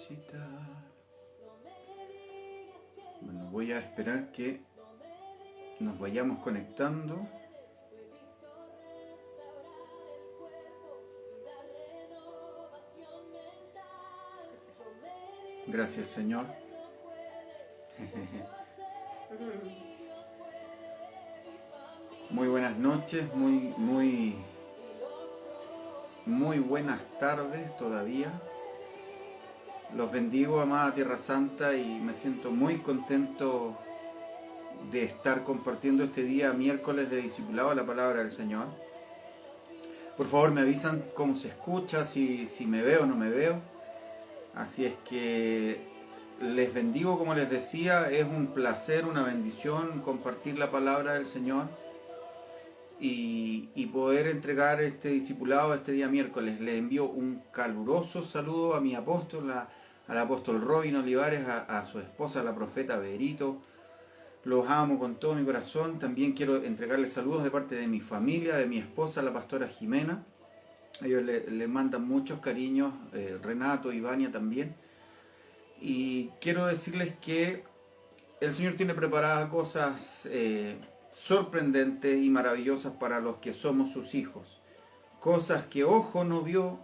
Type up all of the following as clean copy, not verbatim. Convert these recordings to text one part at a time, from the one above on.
visitar. Bueno, voy a esperar que nos vayamos conectando. Gracias, Señor. Muy buenas noches, muy buenas tardes todavía. Los bendigo, amada Tierra Santa, y me siento muy contento de estar compartiendo este día miércoles de discipulado la palabra del Señor. Por favor, me avisan cómo se escucha, si me veo o no me veo. Así es que les bendigo, como les decía, es un placer, una bendición compartir la palabra del Señor y poder entregar este discipulado este día miércoles. Les envío un caluroso saludo a mi apóstol, al apóstol Robin Olivares, a su esposa, la profeta Berito. Los amo con todo mi corazón. También quiero entregarles saludos de parte de mi familia, de mi esposa, la pastora Jimena. Ellos le mandan muchos cariños, Renato y Vania también. Y quiero decirles que el Señor tiene preparadas cosas sorprendentes y maravillosas para los que somos sus hijos. Cosas que ojo no vio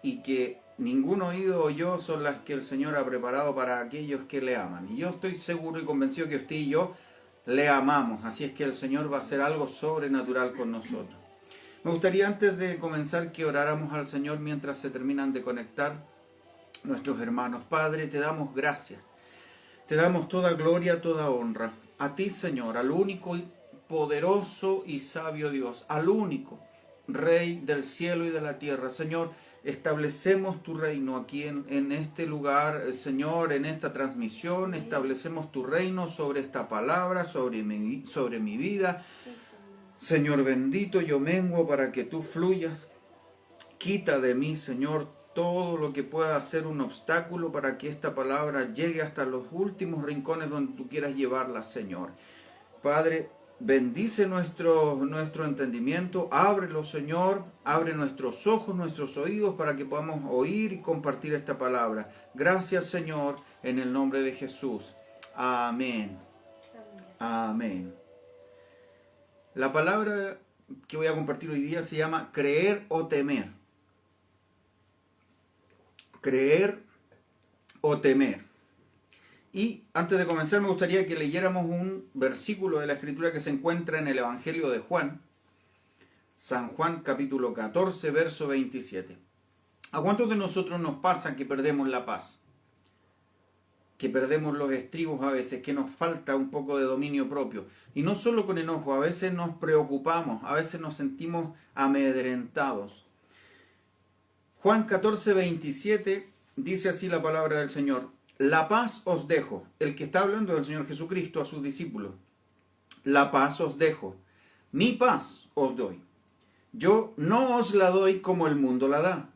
y que ningún oído oyó son las que el Señor ha preparado para aquellos que le aman. Y yo estoy seguro y convencido que usted y yo le amamos. Así es que el Señor va a hacer algo sobrenatural con nosotros. Me gustaría, antes de comenzar, que oráramos al Señor mientras se terminan de conectar nuestros hermanos. Padre, te damos gracias. Te damos toda gloria, toda honra. A ti, Señor, al único y poderoso y sabio Dios, al único Rey del cielo y de la tierra. Señor, establecemos tu reino aquí en este lugar, Señor, en esta transmisión. Establecemos tu reino sobre esta palabra, sobre mi vida. Señor bendito, yo menguo para que tú fluyas. Quita de mí, Señor, todo lo que pueda ser un obstáculo para que esta palabra llegue hasta los últimos rincones donde tú quieras llevarla, Señor. Padre, bendice nuestro entendimiento, ábrelo, Señor, abre nuestros ojos, nuestros oídos para que podamos oír y compartir esta palabra. Gracias, Señor, en el nombre de Jesús. Amén. Amén. La palabra que voy a compartir hoy día se llama creer o temer. Creer o temer. Y antes de comenzar me gustaría que leyéramos un versículo de la Escritura que se encuentra en el Evangelio de Juan, San Juan capítulo 14, verso 27. ¿A cuántos de nosotros nos pasa que perdemos la paz? Que perdemos los estribos a veces, que nos falta un poco de dominio propio. Y no solo con enojo, a veces nos preocupamos, a veces nos sentimos amedrentados. Juan 14, 27 dice así la palabra del Señor: la paz os dejo. El que está hablando del Señor Jesucristo a sus discípulos. La paz os dejo, mi paz os doy. Yo no os la doy como el mundo la da.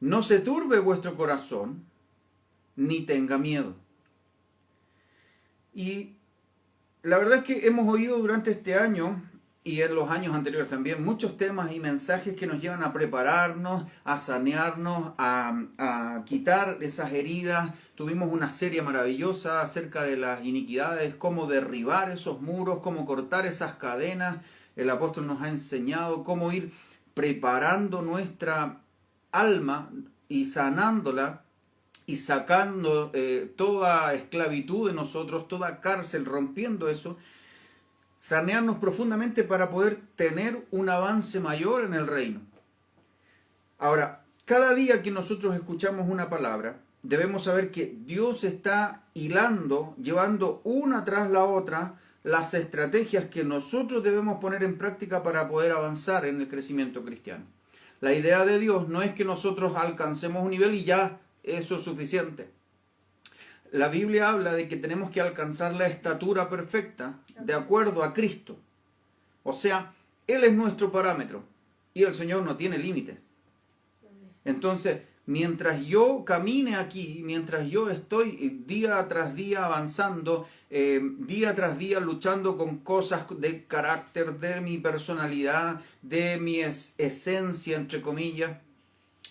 No se turbe vuestro corazón, ni tenga miedo. Y la verdad es que hemos oído durante este año y en los años anteriores también muchos temas y mensajes que nos llevan a prepararnos, a sanearnos, a quitar esas heridas. Tuvimos una serie maravillosa acerca de las iniquidades, cómo derribar esos muros, cómo cortar esas cadenas. El apóstol nos ha enseñado cómo ir preparando nuestra alma y sanándola y sacando toda esclavitud de nosotros, toda cárcel, rompiendo eso, sanearnos profundamente para poder tener un avance mayor en el reino. Ahora, cada día que nosotros escuchamos una palabra, debemos saber que Dios está hilando, llevando una tras la otra, las estrategias que nosotros debemos poner en práctica para poder avanzar en el crecimiento cristiano. La idea de Dios no es que nosotros alcancemos un nivel y ya eso es suficiente. La Biblia habla de que tenemos que alcanzar la estatura perfecta de acuerdo a Cristo. O sea, Él es nuestro parámetro y el Señor no tiene límites. Entonces, mientras yo camine aquí, mientras yo estoy día tras día avanzando, día tras día luchando con cosas de carácter, de mi personalidad, de mi esencia, entre comillas,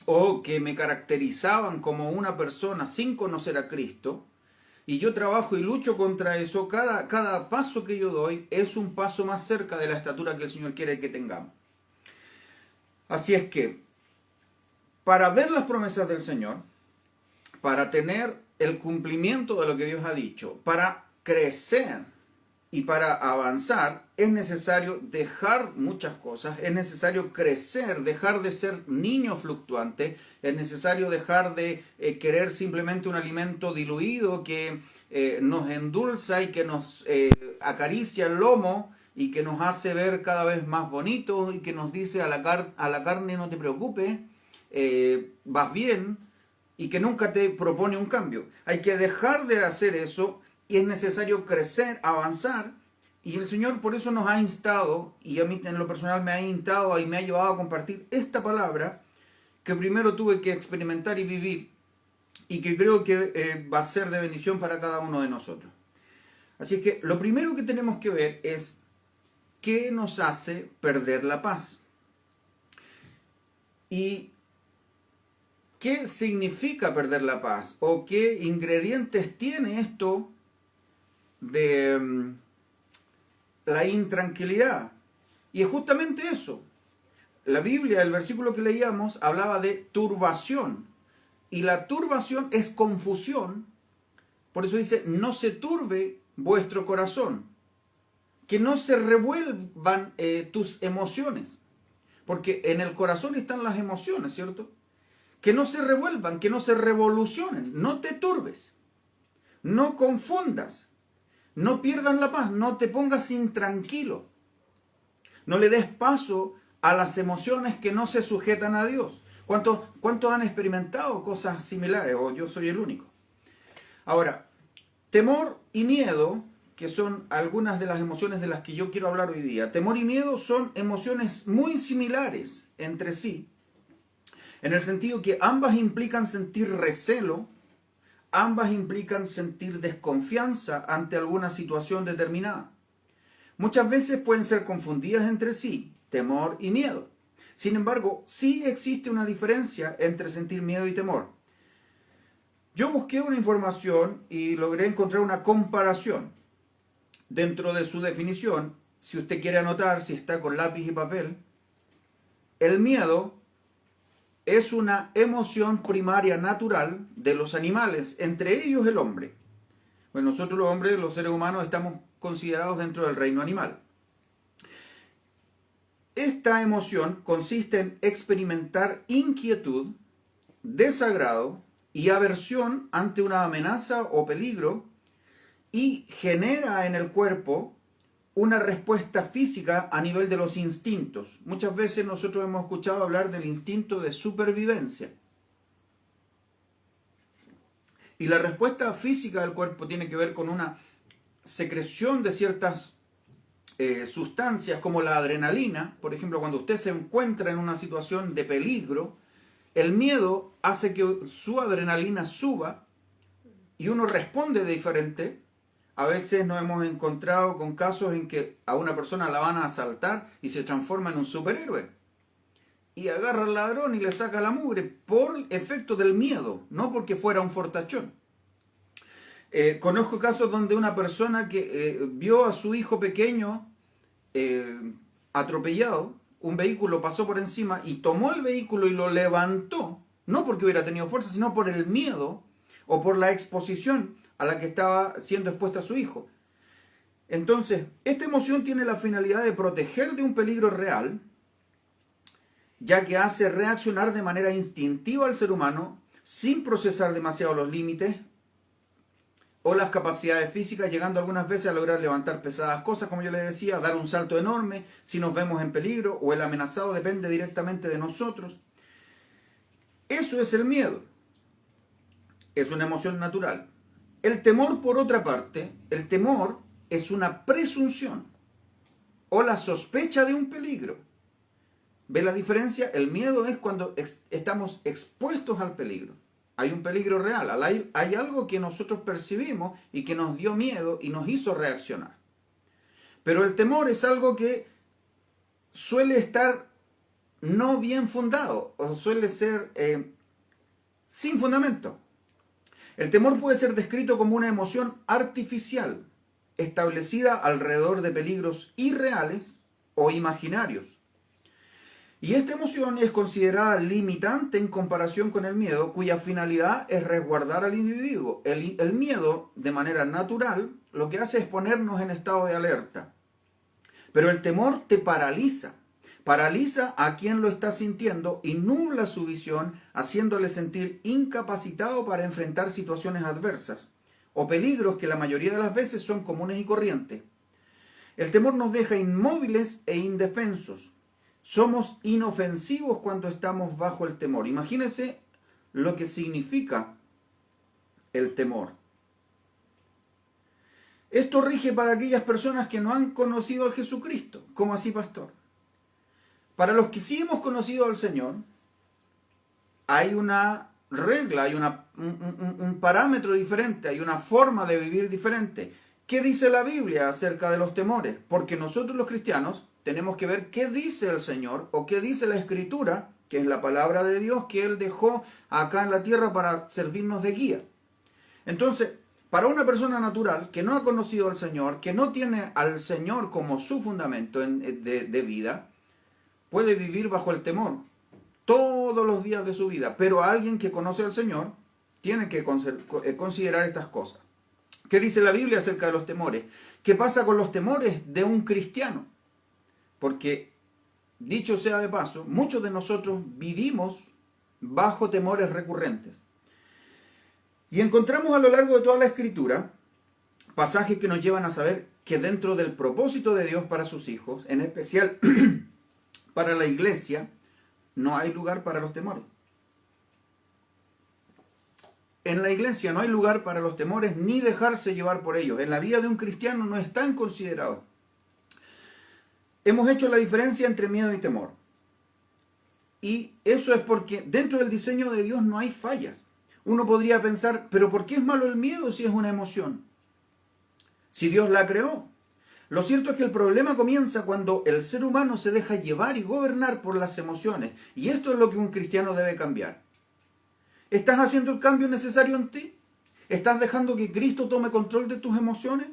o que me caracterizaban como una persona sin conocer a Cristo, y yo trabajo y lucho contra eso. Cada paso que yo doy es un paso más cerca de la estatura que el Señor quiere que tengamos. Así es que, para ver las promesas del Señor, para tener el cumplimiento de lo que Dios ha dicho, para crecer y para avanzar, es necesario dejar muchas cosas, es necesario crecer, dejar de ser niño fluctuante, es necesario dejar de querer simplemente un alimento diluido que nos endulza y que nos acaricia el lomo y que nos hace ver cada vez más bonitos y que nos dice a la carne no te preocupes, vas bien, y que nunca te propone un cambio. Hay que dejar de hacer eso y es necesario crecer, avanzar, y el Señor por eso nos ha instado, y a mí en lo personal me ha instado y me ha llevado a compartir esta palabra que primero tuve que experimentar y vivir, y que creo que va a ser de bendición para cada uno de nosotros. Así que lo primero que tenemos que ver es qué nos hace perder la paz. Y ¿qué significa perder la paz? ¿O qué ingredientes tiene esto de la intranquilidad? Y es justamente eso. La Biblia, el versículo que leíamos, hablaba de turbación. Y la turbación es confusión. Por eso dice, no se turbe vuestro corazón. Que no se revuelvan tus emociones. Porque en el corazón están las emociones, ¿cierto? Que no se revuelvan, que no se revolucionen. No te turbes. No confundas. No pierdas la paz. No te pongas intranquilo. No le des paso a las emociones que no se sujetan a Dios. ¿Cuántos han experimentado cosas similares? O yo soy el único. Ahora, temor y miedo, que son algunas de las emociones de las que yo quiero hablar hoy día. Temor y miedo son emociones muy similares entre sí, en el sentido que ambas implican sentir recelo, ambas implican sentir desconfianza ante alguna situación determinada. Muchas veces pueden ser confundidas entre sí, temor y miedo. Sin embargo, sí existe una diferencia entre sentir miedo y temor. Yo busqué una información y logré encontrar una comparación. Dentro de su definición, si usted quiere anotar, si está con lápiz y papel, el miedo es una emoción primaria natural de los animales, entre ellos el hombre. Bueno, nosotros los hombres, los seres humanos, estamos considerados dentro del reino animal. Esta emoción consiste en experimentar inquietud, desagrado y aversión ante una amenaza o peligro, y genera en el cuerpo una respuesta física a nivel de los instintos. Muchas veces nosotros hemos escuchado hablar del instinto de supervivencia. Y la respuesta física del cuerpo tiene que ver con una secreción de ciertas sustancias como la adrenalina. Por ejemplo, cuando usted se encuentra en una situación de peligro, el miedo hace que su adrenalina suba y uno responde de diferente. A veces nos hemos encontrado con casos en que a una persona la van a asaltar y se transforma en un superhéroe. Y agarra al ladrón y le saca la mugre por efecto del miedo, no porque fuera un fortachón. Conozco casos donde una persona que vio a su hijo pequeño atropellado, un vehículo pasó por encima y tomó el vehículo y lo levantó, no porque hubiera tenido fuerza, sino por el miedo o por la exposición a la que estaba siendo expuesta a su hijo. Entonces, esta emoción tiene la finalidad de proteger de un peligro real, ya que hace reaccionar de manera instintiva al ser humano, sin procesar demasiado los límites o las capacidades físicas, llegando algunas veces a lograr levantar pesadas cosas, como yo les decía, dar un salto enorme si nos vemos en peligro, o el amenazado depende directamente de nosotros. Eso es el miedo. Es una emoción natural. El temor, por otra parte, el temor es una presunción o la sospecha de un peligro. ¿Ve la diferencia? El miedo es cuando estamos expuestos al peligro. Hay un peligro real, hay algo que nosotros percibimos y que nos dio miedo y nos hizo reaccionar. Pero el temor es algo que suele estar no bien fundado o suele ser sin fundamento. El temor puede ser descrito como una emoción artificial, establecida alrededor de peligros irreales o imaginarios. Y esta emoción es considerada limitante en comparación con el miedo, cuya finalidad es resguardar al individuo. El miedo, de manera natural, lo que hace es ponernos en estado de alerta. Pero el temor te paraliza. Paraliza a quien lo está sintiendo y nubla su visión, haciéndole sentir incapacitado para enfrentar situaciones adversas o peligros que la mayoría de las veces son comunes y corrientes. El temor nos deja inmóviles e indefensos. Somos inofensivos cuando estamos bajo el temor. Imagínense lo que significa el temor. Esto rige para aquellas personas que no han conocido a Jesucristo. ¿Cómo así, pastor? Para los que sí hemos conocido al Señor, hay una regla, hay un parámetro diferente, hay una forma de vivir diferente. ¿Qué dice la Biblia acerca de los temores? Porque nosotros los cristianos tenemos que ver qué dice el Señor o qué dice la Escritura, que es la palabra de Dios que Él dejó acá en la tierra para servirnos de guía. Entonces, para una persona natural que no ha conocido al Señor, que no tiene al Señor como su fundamento de vida, puede vivir bajo el temor todos los días de su vida. Pero alguien que conoce al Señor tiene que considerar estas cosas. ¿Qué dice la Biblia acerca de los temores? ¿Qué pasa con los temores de un cristiano? Porque, dicho sea de paso, muchos de nosotros vivimos bajo temores recurrentes. Y encontramos a lo largo de toda la Escritura pasajes que nos llevan a saber que dentro del propósito de Dios para sus hijos, en especial para la iglesia, no hay lugar para los temores. En la iglesia no hay lugar para los temores ni dejarse llevar por ellos. En la vida de un cristiano no están considerados. Hemos hecho la diferencia entre miedo y temor. Y eso es porque dentro del diseño de Dios no hay fallas. Uno podría pensar, ¿pero por qué es malo el miedo si es una emoción? Si Dios la creó. Lo cierto es que el problema comienza cuando el ser humano se deja llevar y gobernar por las emociones. Y esto es lo que un cristiano debe cambiar. ¿Estás haciendo el cambio necesario en ti? ¿Estás dejando que Cristo tome control de tus emociones?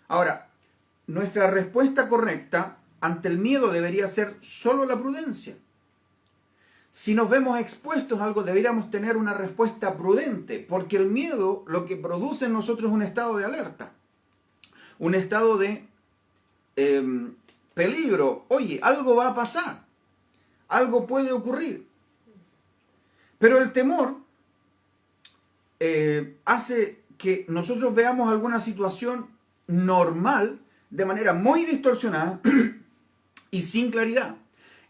Ahora, nuestra respuesta correcta ante el miedo debería ser solo la prudencia. Si nos vemos expuestos a algo, deberíamos tener una respuesta prudente, porque el miedo lo que produce en nosotros es un estado de alerta, un estado de peligro. Oye, algo va a pasar, algo puede ocurrir. Pero el temor hace que nosotros veamos alguna situación normal de manera muy distorsionada y sin claridad.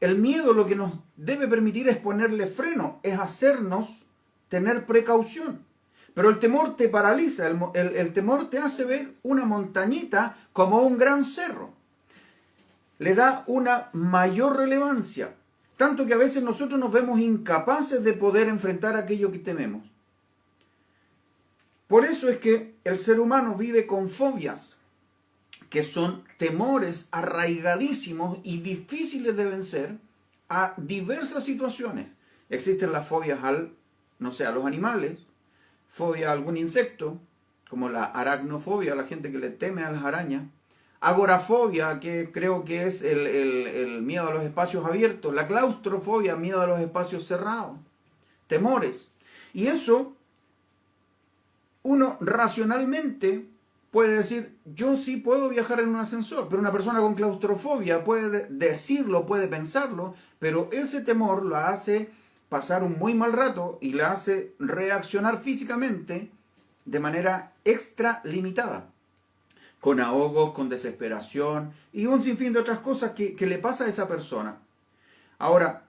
El miedo lo que nos debe permitir es ponerle freno, es hacernos tener precaución. Pero el temor te paraliza, el temor te hace ver una montañita como un gran cerro. Le da una mayor relevancia, tanto que a veces nosotros nos vemos incapaces de poder enfrentar aquello que tememos. Por eso es que el ser humano vive con fobias, que son temores arraigadísimos y difíciles de vencer a diversas situaciones. Existen las fobias a los animales, fobia a algún insecto, como la aracnofobia, la gente que le teme a las arañas, agorafobia, que creo que es el miedo a los espacios abiertos, la claustrofobia, miedo a los espacios cerrados, temores. Y eso, uno racionalmente puede decir, yo sí puedo viajar en un ascensor, pero una persona con claustrofobia puede decirlo, puede pensarlo, pero ese temor la hace pasar un muy mal rato y la hace reaccionar físicamente de manera extra limitada, con ahogos, con desesperación y un sinfín de otras cosas que le pasa a esa persona. Ahora,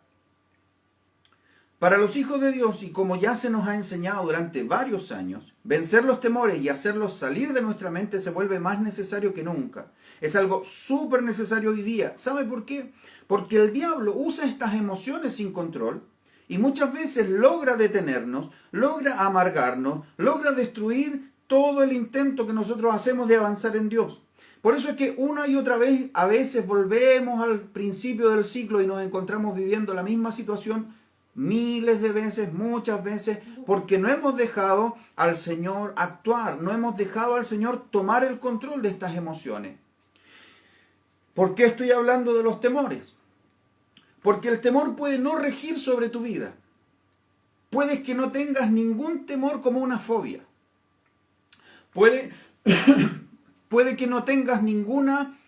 para los hijos de Dios, y como ya se nos ha enseñado durante varios años, vencer los temores y hacerlos salir de nuestra mente se vuelve más necesario que nunca. Es algo súper necesario hoy día. ¿Sabe por qué? Porque el diablo usa estas emociones sin control y muchas veces logra detenernos, logra amargarnos, logra destruir todo el intento que nosotros hacemos de avanzar en Dios. Por eso es que una y otra vez, a veces volvemos al principio del ciclo y nos encontramos viviendo la misma situación miles de veces, muchas veces, porque no hemos dejado al Señor actuar, no hemos dejado al Señor tomar el control de estas emociones. ¿Por qué estoy hablando de los temores? Porque el temor puede no regir sobre tu vida. Puedes que no tengas ningún temor como una fobia. Puede que no tengas ninguna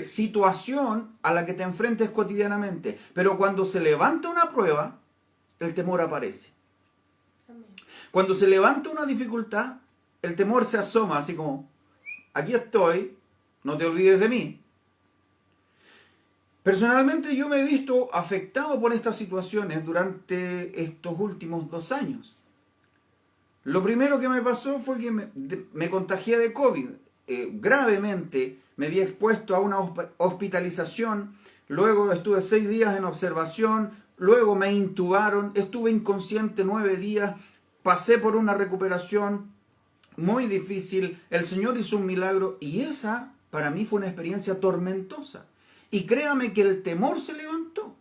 situación a la que te enfrentes cotidianamente, pero cuando se levanta una prueba, el temor aparece. Cuando se levanta una dificultad, el temor se asoma, así como, aquí estoy, no te olvides de mí. Personalmente yo me he visto afectado por estas situaciones durante estos últimos 2 años. Lo primero que me pasó fue que me contagié de COVID. Gravemente me vi expuesto a una hospitalización, luego estuve 6 días en observación, luego me intubaron, estuve inconsciente 9 días, pasé por una recuperación muy difícil, el Señor hizo un milagro y esa para mí fue una experiencia tormentosa. Y créame que el temor se levantó.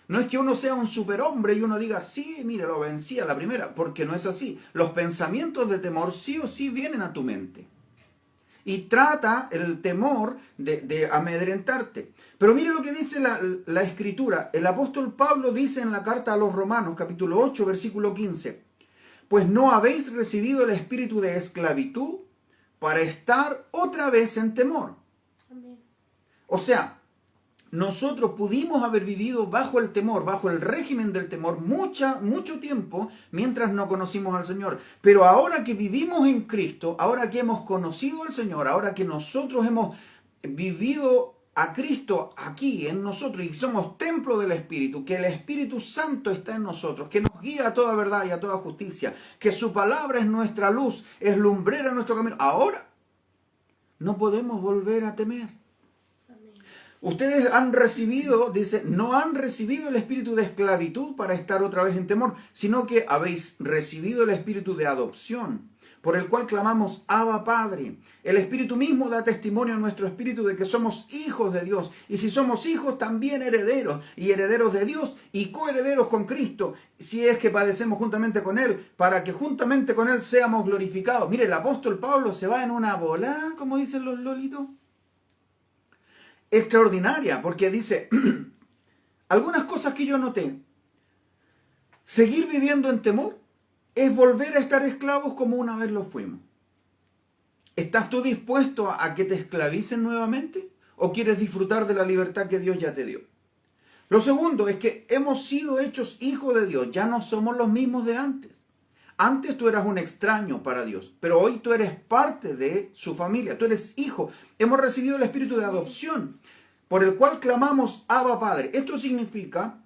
No es que uno sea un superhombre y uno diga, sí, mire, lo vencí a la primera, porque no es así. Los pensamientos de temor sí o sí vienen a tu mente. Y trata el temor de amedrentarte. Pero mire lo que dice la Escritura. El apóstol Pablo dice en la carta a los Romanos, capítulo 8, versículo 15, pues no habéis recibido el espíritu de esclavitud para estar otra vez en temor. Amén. O sea, nosotros pudimos haber vivido bajo el temor, bajo el régimen del temor, mucho tiempo mientras no conocimos al Señor. Pero ahora que vivimos en Cristo, ahora que hemos conocido al Señor, ahora que nosotros hemos vivido a Cristo aquí en nosotros y somos templo del Espíritu, que el Espíritu Santo está en nosotros, que nos guía a toda verdad y a toda justicia, que su palabra es nuestra luz, es lumbrera en nuestro camino. Ahora no podemos volver a temer. Ustedes han recibido, dice, no han recibido el espíritu de esclavitud para estar otra vez en temor, sino que habéis recibido el espíritu de adopción, por el cual clamamos, Abba Padre. El Espíritu mismo da testimonio a nuestro espíritu de que somos hijos de Dios. Y si somos hijos, también herederos, y herederos de Dios, y coherederos con Cristo, si es que padecemos juntamente con Él, para que juntamente con Él seamos glorificados. Mire, el apóstol Pablo se va en una bola, como dicen los lolitos, extraordinaria, porque dice algunas cosas que yo noté. Seguir viviendo en temor es volver a estar esclavos como una vez lo fuimos. ¿Estás tú dispuesto a que te esclavicen nuevamente? ¿O quieres disfrutar de la libertad que Dios ya te dio? Lo segundo es que hemos sido hechos hijos de Dios. Ya no somos los mismos de antes. Antes tú eras un extraño para Dios, pero hoy tú eres parte de su familia, tú eres hijo. Hemos recibido el espíritu de adopción, por el cual clamamos Abba Padre. Esto significa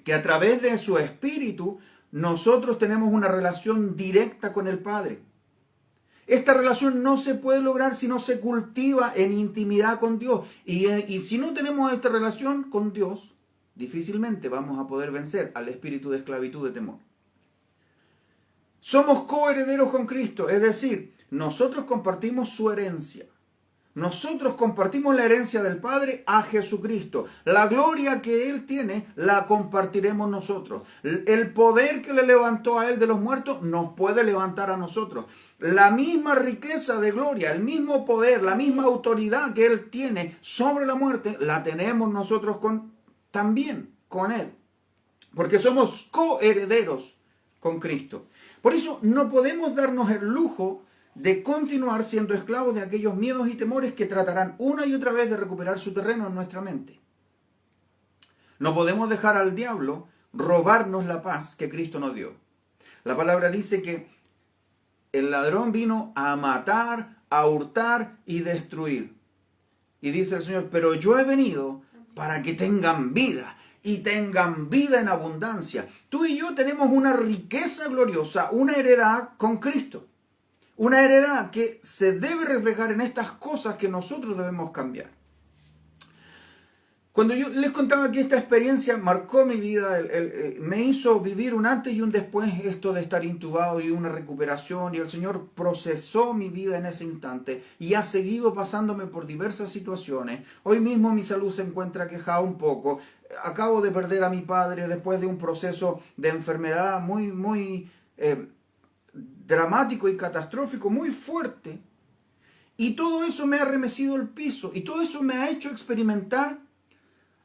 que a través de su espíritu nosotros tenemos una relación directa con el Padre. Esta relación no se puede lograr si no se cultiva en intimidad con Dios. Y si no tenemos esta relación con Dios, difícilmente vamos a poder vencer al espíritu de esclavitud de temor. Somos coherederos con Cristo, es decir, nosotros compartimos su herencia. Nosotros compartimos la herencia del Padre a Jesucristo. La gloria que Él tiene la compartiremos nosotros. El poder que le levantó a Él de los muertos nos puede levantar a nosotros. La misma riqueza de gloria, el mismo poder, la misma autoridad que Él tiene sobre la muerte, la tenemos nosotros también con Él. Porque somos coherederos con Cristo. Por eso no podemos darnos el lujo de continuar siendo esclavos de aquellos miedos y temores que tratarán una y otra vez de recuperar su terreno en nuestra mente. No podemos dejar al diablo robarnos la paz que Cristo nos dio. La palabra dice que el ladrón vino a matar, a hurtar y destruir. Y dice el Señor, pero yo he venido para que tengan vida. Y tengan vida en abundancia. Tú y yo tenemos una riqueza gloriosa, una heredad con Cristo. Una heredad que se debe reflejar en estas cosas que nosotros debemos cambiar. Cuando yo les contaba que esta experiencia marcó mi vida, me hizo vivir un antes y un después, esto de estar intubado y una recuperación, y el Señor procesó mi vida en ese instante y ha seguido pasándome por diversas situaciones. Hoy mismo mi salud se encuentra quejada un poco. Acabo de perder a mi padre después de un proceso de enfermedad muy dramático y catastrófico, muy fuerte. Y todo eso me ha remecido el piso y todo eso me ha hecho experimentar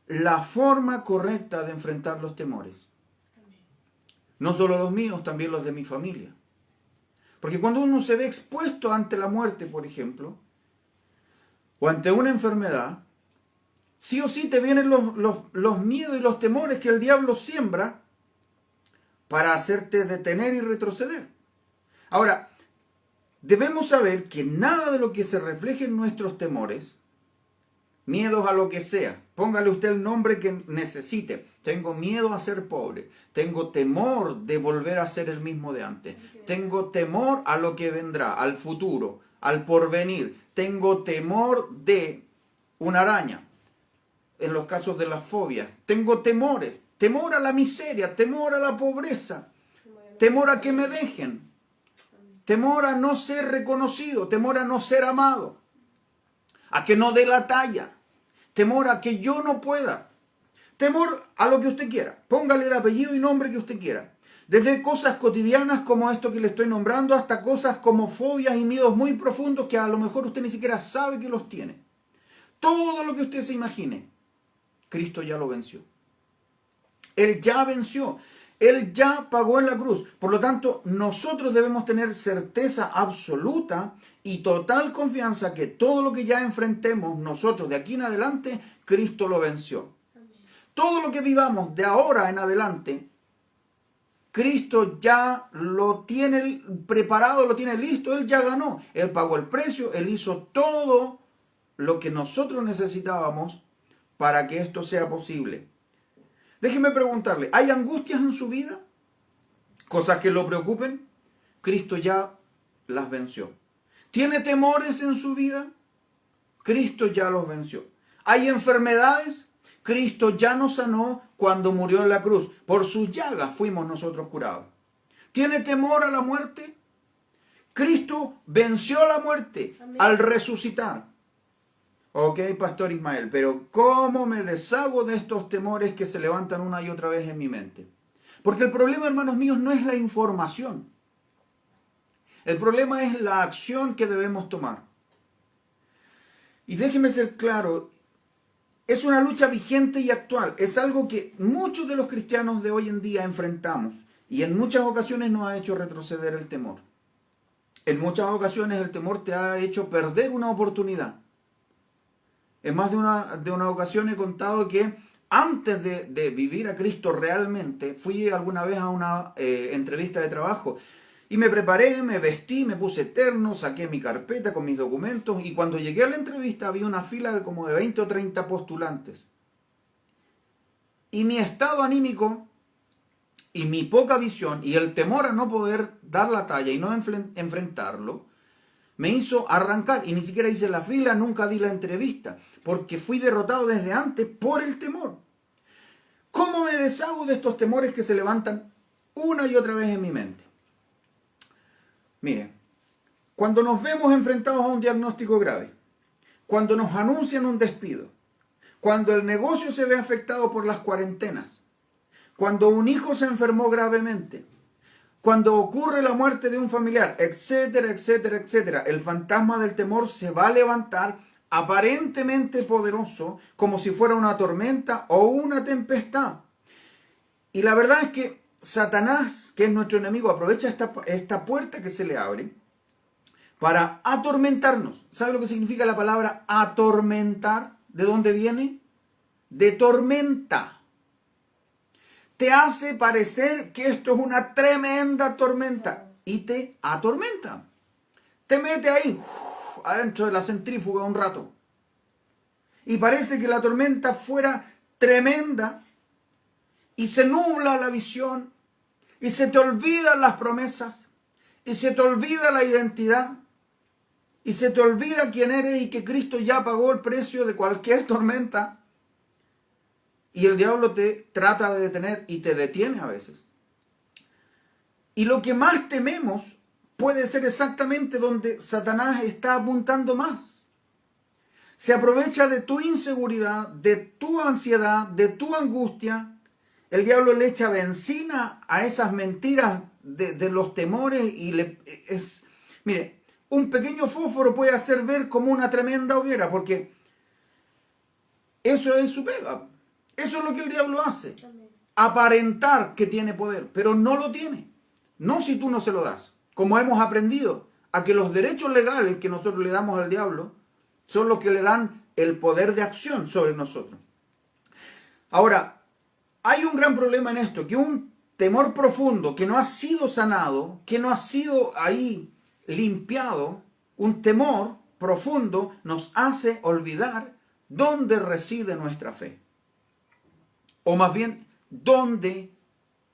la forma correcta de enfrentar los temores. No solo los míos, también los de mi familia. Porque cuando uno se ve expuesto ante la muerte, por ejemplo, o ante una enfermedad, sí o sí te vienen los miedos y los temores que el diablo siembra para hacerte detener y retroceder. Ahora, debemos saber que nada de lo que se refleje en nuestros temores, miedos a lo que sea, póngale usted el nombre que necesite. Tengo miedo a ser pobre. Tengo temor de volver a ser el mismo de antes. Tengo temor a lo que vendrá, al futuro, al porvenir. Tengo temor de una araña, en los casos de las fobias. Tengo temores, temor a la miseria, temor a la pobreza, temor a que me dejen, temor a no ser reconocido, temor a no ser amado, a que no dé la talla, temor a que yo no pueda, temor a lo que usted quiera. Póngale el apellido y nombre que usted quiera. Desde cosas cotidianas como esto que le estoy nombrando hasta cosas como fobias y miedos muy profundos que a lo mejor usted ni siquiera sabe que los tiene. Todo lo que usted se imagine, Cristo ya lo venció. Él ya venció. Él ya pagó en la cruz. Por lo tanto, nosotros debemos tener certeza absoluta y total confianza que todo lo que ya enfrentemos nosotros de aquí en adelante, Cristo lo venció. Todo lo que vivamos de ahora en adelante, Cristo ya lo tiene preparado, lo tiene listo. Él ya ganó. Él pagó el precio. Él hizo todo lo que nosotros necesitábamos para que esto sea posible. Déjeme preguntarle, ¿hay angustias en su vida? ¿Cosas que lo preocupen? Cristo ya las venció. ¿Tiene temores en su vida? Cristo ya los venció. ¿Hay enfermedades? Cristo ya nos sanó cuando murió en la cruz. Por sus llagas fuimos nosotros curados. ¿Tiene temor a la muerte? Cristo venció la muerte al resucitar. Ok, Pastor Ismael, pero ¿cómo me deshago de estos temores que se levantan una y otra vez en mi mente? Porque el problema, hermanos míos, no es la información. El problema es la acción que debemos tomar. Y déjeme ser claro, es una lucha vigente y actual. Es algo que muchos de los cristianos de hoy en día enfrentamos. Y en muchas ocasiones nos ha hecho retroceder el temor. En muchas ocasiones el temor te ha hecho perder una oportunidad. En más de una ocasión he contado que antes de vivir a Cristo realmente, fui alguna vez a una entrevista de trabajo y me preparé, me vestí, me puse terno, saqué mi carpeta con mis documentos y cuando llegué a la entrevista había una fila de como de 20 o 30 postulantes. Y mi estado anímico y mi poca visión y el temor a no poder dar la talla y no enfrentarlo, me hizo arrancar y ni siquiera hice la fila, nunca di la entrevista, porque fui derrotado desde antes por el temor. ¿Cómo me deshago de estos temores que se levantan una y otra vez en mi mente? Miren, cuando nos vemos enfrentados a un diagnóstico grave, cuando nos anuncian un despido, cuando el negocio se ve afectado por las cuarentenas, cuando un hijo se enfermó gravemente, cuando ocurre la muerte de un familiar, etcétera, etcétera, etcétera, el fantasma del temor se va a levantar aparentemente poderoso, como si fuera una tormenta o una tempestad. Y la verdad es que Satanás, que es nuestro enemigo, aprovecha esta puerta que se le abre para atormentarnos. ¿Sabe lo que significa la palabra atormentar? ¿De dónde viene? De tormenta. Te hace parecer que esto es una tremenda tormenta y te atormenta. Te mete ahí, adentro de la centrífuga un rato. Y parece que la tormenta fuera tremenda y se nubla la visión y se te olvidan las promesas y se te olvida la identidad y se te olvida quién eres y que Cristo ya pagó el precio de cualquier tormenta. Y el diablo te trata de detener y te detiene a veces. Y lo que más tememos puede ser exactamente donde Satanás está apuntando más. Se aprovecha de tu inseguridad, de tu ansiedad, de tu angustia. El diablo le echa benzina a esas mentiras de los temores y mire, un pequeño fósforo puede hacer ver como una tremenda hoguera, porque eso es su pega. Eso es lo que el diablo hace. Aparentar que tiene poder, pero no lo tiene. No si tú no se lo das. Como hemos aprendido, a que los derechos legales que nosotros le damos al diablo son los que le dan el poder de acción sobre nosotros. Ahora, hay un gran problema en esto, que un temor profundo que no ha sido sanado, que no ha sido ahí limpiado, un temor profundo nos hace olvidar dónde reside nuestra fe. O más bien, dónde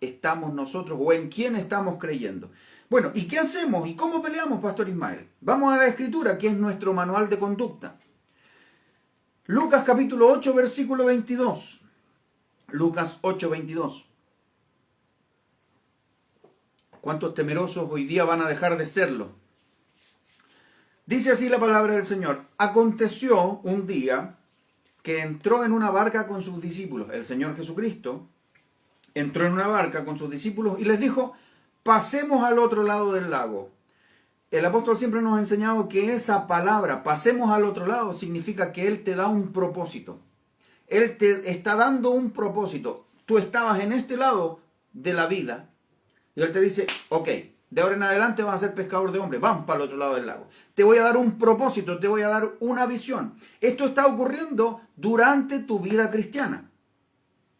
estamos nosotros o en quién estamos creyendo. Bueno, ¿y qué hacemos? ¿Y cómo peleamos, Pastor Ismael? Vamos a la Escritura, que es nuestro manual de conducta. Lucas capítulo 8, versículo 22. Lucas 8, 22. ¿Cuántos temerosos hoy día van a dejar de serlo? Dice así la palabra del Señor. Aconteció un día que entró en una barca con sus discípulos. El Señor Jesucristo entró en una barca con sus discípulos y les dijo, pasemos al otro lado del lago. El apóstol siempre nos ha enseñado que esa palabra, pasemos al otro lado, significa que Él te da un propósito. Él te está dando un propósito. Tú estabas en este lado de la vida y Él te dice, ok, de ahora en adelante vas a ser pescador de hombres, vamos para el otro lado del lago. Te voy a dar un propósito, te voy a dar una visión. Esto está ocurriendo durante tu vida cristiana.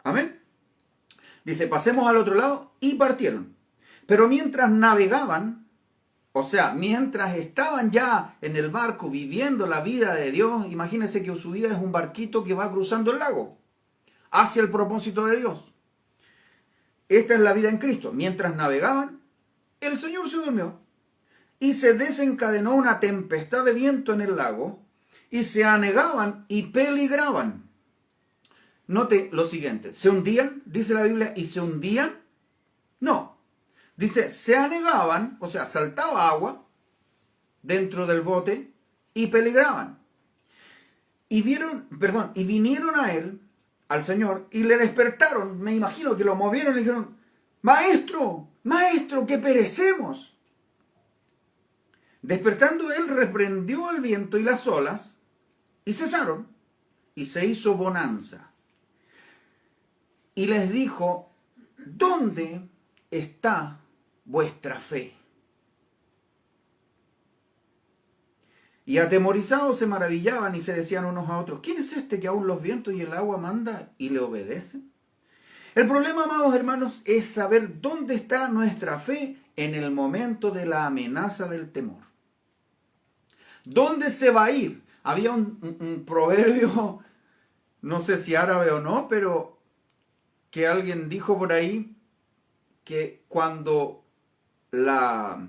Amén. Dice, pasemos al otro lado y partieron. Pero mientras navegaban, o sea, mientras estaban ya en el barco viviendo la vida de Dios, imagínense que su vida es un barquito que va cruzando el lago hacia el propósito de Dios. Esta es la vida en Cristo. Mientras navegaban, el Señor se durmió y se desencadenó una tempestad de viento en el lago y se anegaban y peligraban. Note lo siguiente, ¿se hundían? Dice la Biblia, ¿y se hundían? No. Dice, se anegaban, o sea, saltaba agua dentro del bote y peligraban. Y vinieron a él, al Señor, y le despertaron. Me imagino que lo movieron y le dijeron, Maestro, Maestro, que perecemos. Despertando él, reprendió al viento y las olas, y cesaron, y se hizo bonanza. Y les dijo, ¿dónde está vuestra fe? Y atemorizados se maravillaban y se decían unos a otros, ¿quién es este que aún los vientos y el agua manda y le obedecen? El problema, amados hermanos, es saber dónde está nuestra fe en el momento de la amenaza del temor. ¿Dónde se va a ir? Había un proverbio, no sé si árabe o no, pero que alguien dijo por ahí que cuando la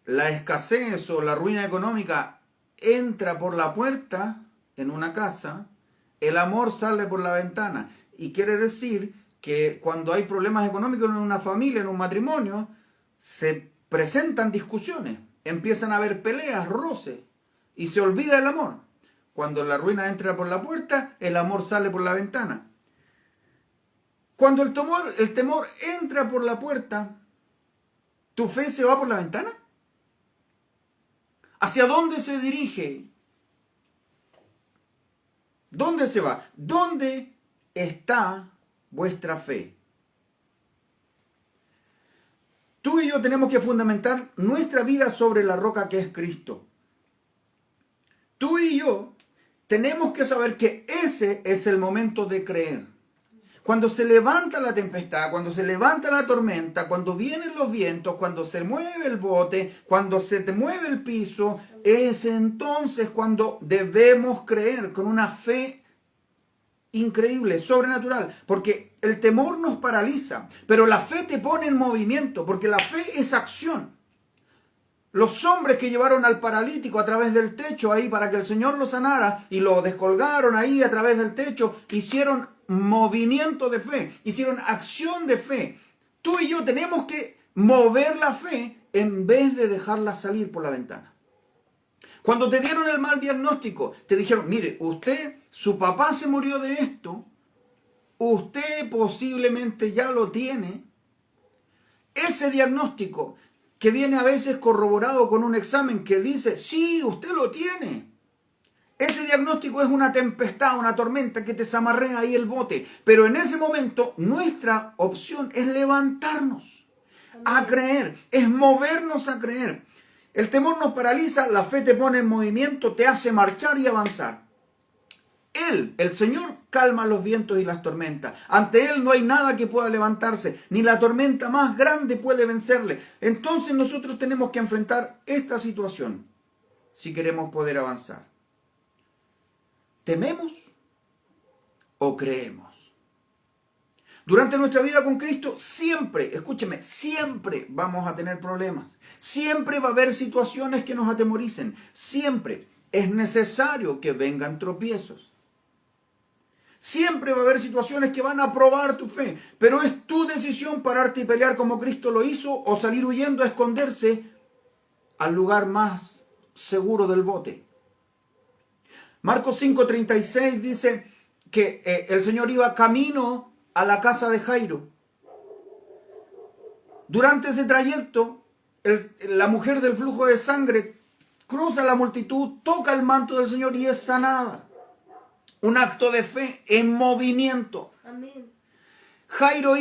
escasez o la ruina económica entra por la puerta en una casa, el amor sale por la ventana. Y quiere decir que cuando hay problemas económicos en una familia, en un matrimonio, se presentan discusiones, empiezan a haber peleas, roces, y se olvida el amor. Cuando la ruina entra por la puerta, el amor sale por la ventana. Cuando el temor entra por la puerta, ¿tu fe se va por la ventana? ¿Hacia dónde se dirige? ¿Dónde se va? ¿Dónde está vuestra fe? Tú y yo tenemos que fundamentar nuestra vida sobre la roca que es Cristo. Tú y yo tenemos que saber que ese es el momento de creer. Cuando se levanta la tempestad, cuando se levanta la tormenta, cuando vienen los vientos, cuando se mueve el bote, cuando se te mueve el piso, es entonces cuando debemos creer con una fe increíble, sobrenatural, porque el temor nos paraliza, pero la fe te pone en movimiento, porque la fe es acción. Los hombres que llevaron al paralítico a través del techo ahí para que el Señor lo sanara y lo descolgaron ahí a través del techo, hicieron movimiento de fe, hicieron acción de fe. Tú y yo tenemos que mover la fe en vez de dejarla salir por la ventana. Cuando te dieron el mal diagnóstico, te dijeron, mire, su papá se murió de esto, usted posiblemente ya lo tiene. Ese diagnóstico que viene a veces corroborado con un examen que dice, sí, usted lo tiene. Ese diagnóstico es una tempestad, una tormenta que te zamarrea ahí el bote. Pero en ese momento nuestra opción es levantarnos a creer, es movernos a creer. El temor nos paraliza, la fe te pone en movimiento, te hace marchar y avanzar. Él, el Señor, calma los vientos y las tormentas. Ante Él no hay nada que pueda levantarse, ni la tormenta más grande puede vencerle. Entonces nosotros tenemos que enfrentar esta situación si queremos poder avanzar. ¿Tememos o creemos? Durante nuestra vida con Cristo siempre, escúcheme, siempre vamos a tener problemas. Siempre va a haber situaciones que nos atemoricen. Siempre es necesario que vengan tropiezos. Siempre va a haber situaciones que van a probar tu fe. Pero es tu decisión pararte y pelear como Cristo lo hizo o salir huyendo a esconderse al lugar más seguro del bote. Marcos 5:36 dice que el Señor iba camino a la casa de Jairo. Durante ese trayecto, la mujer del flujo de sangre cruza la multitud, toca el manto del Señor y es sanada. Un acto de fe en movimiento. Amén. Jairo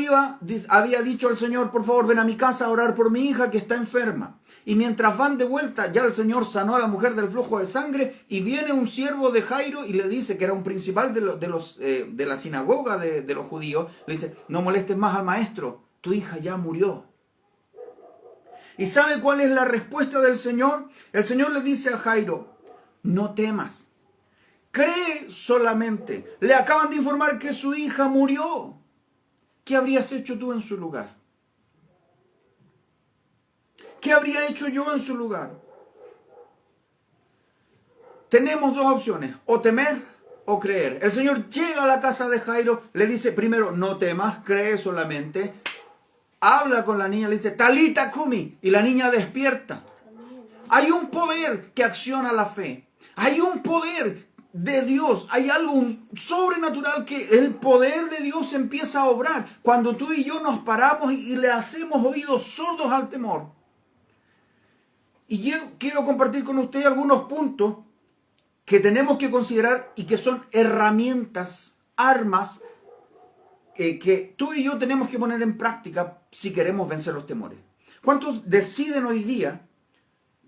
había dicho al Señor, por favor, ven a mi casa a orar por mi hija que está enferma. Y mientras van de vuelta, ya el Señor sanó a la mujer del flujo de sangre y viene un siervo de Jairo y le dice, que era un principal de la sinagoga de los judíos, le dice, no molestes más al maestro, tu hija ya murió. ¿Y sabe cuál es la respuesta del Señor? El Señor le dice a Jairo, no temas, cree solamente. Le acaban de informar que su hija murió. ¿Qué habrías hecho tú en su lugar? ¿Qué habría hecho yo en su lugar? Tenemos dos opciones, o temer o creer. El Señor llega a la casa de Jairo, le dice primero, no temas, cree solamente. Habla con la niña, le dice, Talita Kumi, y la niña despierta. Hay un poder que acciona la fe. Hay un poder de Dios. Hay algo sobrenatural que el poder de Dios empieza a obrar cuando tú y yo nos paramos y le hacemos oídos sordos al temor. Y yo quiero compartir con usted algunos puntos que tenemos que considerar y que son herramientas, armas, que tú y yo tenemos que poner en práctica si queremos vencer los temores. ¿Cuántos deciden hoy día,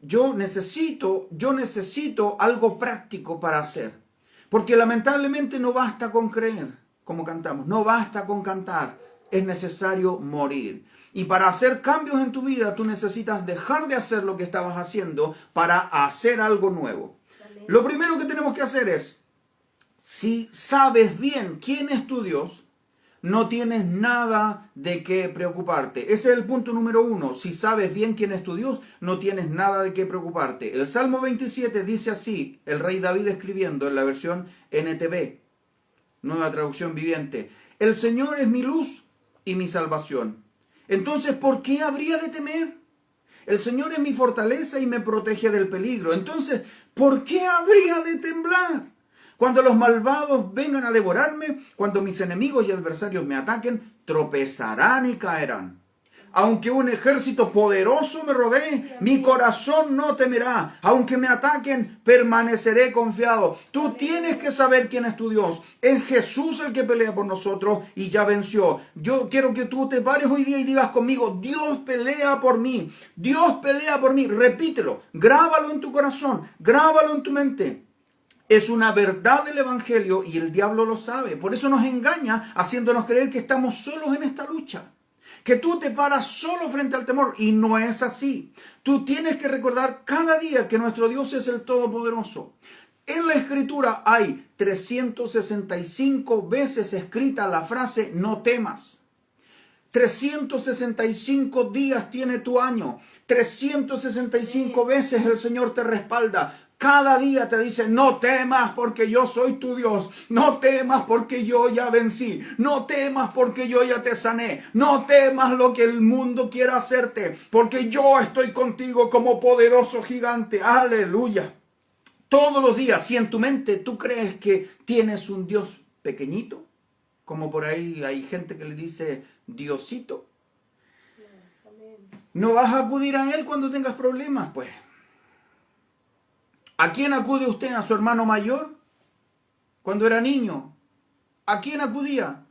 yo necesito algo práctico para hacer? Porque lamentablemente no basta con creer, como cantamos, no basta con cantar, es necesario morir. Y para hacer cambios en tu vida, tú necesitas dejar de hacer lo que estabas haciendo para hacer algo nuevo. Amén. Lo primero que tenemos que hacer es, si sabes bien quién es tu Dios, no tienes nada de qué preocuparte. Ese es el punto número 1. Si sabes bien quién es tu Dios, no tienes nada de qué preocuparte. El Salmo 27 dice así, el rey David escribiendo en la versión NTV, Nueva Traducción Viviente. El Señor es mi luz y mi salvación. Entonces, ¿por qué habría de temer? El Señor es mi fortaleza y me protege del peligro. Entonces, ¿por qué habría de temblar? Cuando los malvados vengan a devorarme, cuando mis enemigos y adversarios me ataquen, tropezarán y caerán. Aunque un ejército poderoso me rodee, mi corazón no temerá. Aunque me ataquen, permaneceré confiado. Tú tienes que saber quién es tu Dios. Es Jesús el que pelea por nosotros y ya venció. Yo quiero que tú te pares hoy día y digas conmigo, Dios pelea por mí. Dios pelea por mí. Repítelo, grábalo en tu corazón, grábalo en tu mente. Es una verdad del Evangelio y el diablo lo sabe. Por eso nos engaña haciéndonos creer que estamos solos en esta lucha. Que tú te paras solo frente al temor y no es así. Tú tienes que recordar cada día que nuestro Dios es el Todopoderoso. En la Escritura hay 365 veces escrita la frase no temas. 365 días tiene tu año. 365 veces el Señor te respalda. Cada día te dice, no temas porque yo soy tu Dios. No temas porque yo ya vencí. No temas porque yo ya te sané. No temas lo que el mundo quiera hacerte, porque yo estoy contigo como poderoso gigante. Aleluya. Todos los días, si en tu mente tú crees que tienes un Dios pequeñito, como por ahí hay gente que le dice Diosito, no vas a acudir a Él cuando tengas problemas, pues. ¿A quién acude usted? ¿A su hermano mayor? Cuando era niño. ¿A quién acudía?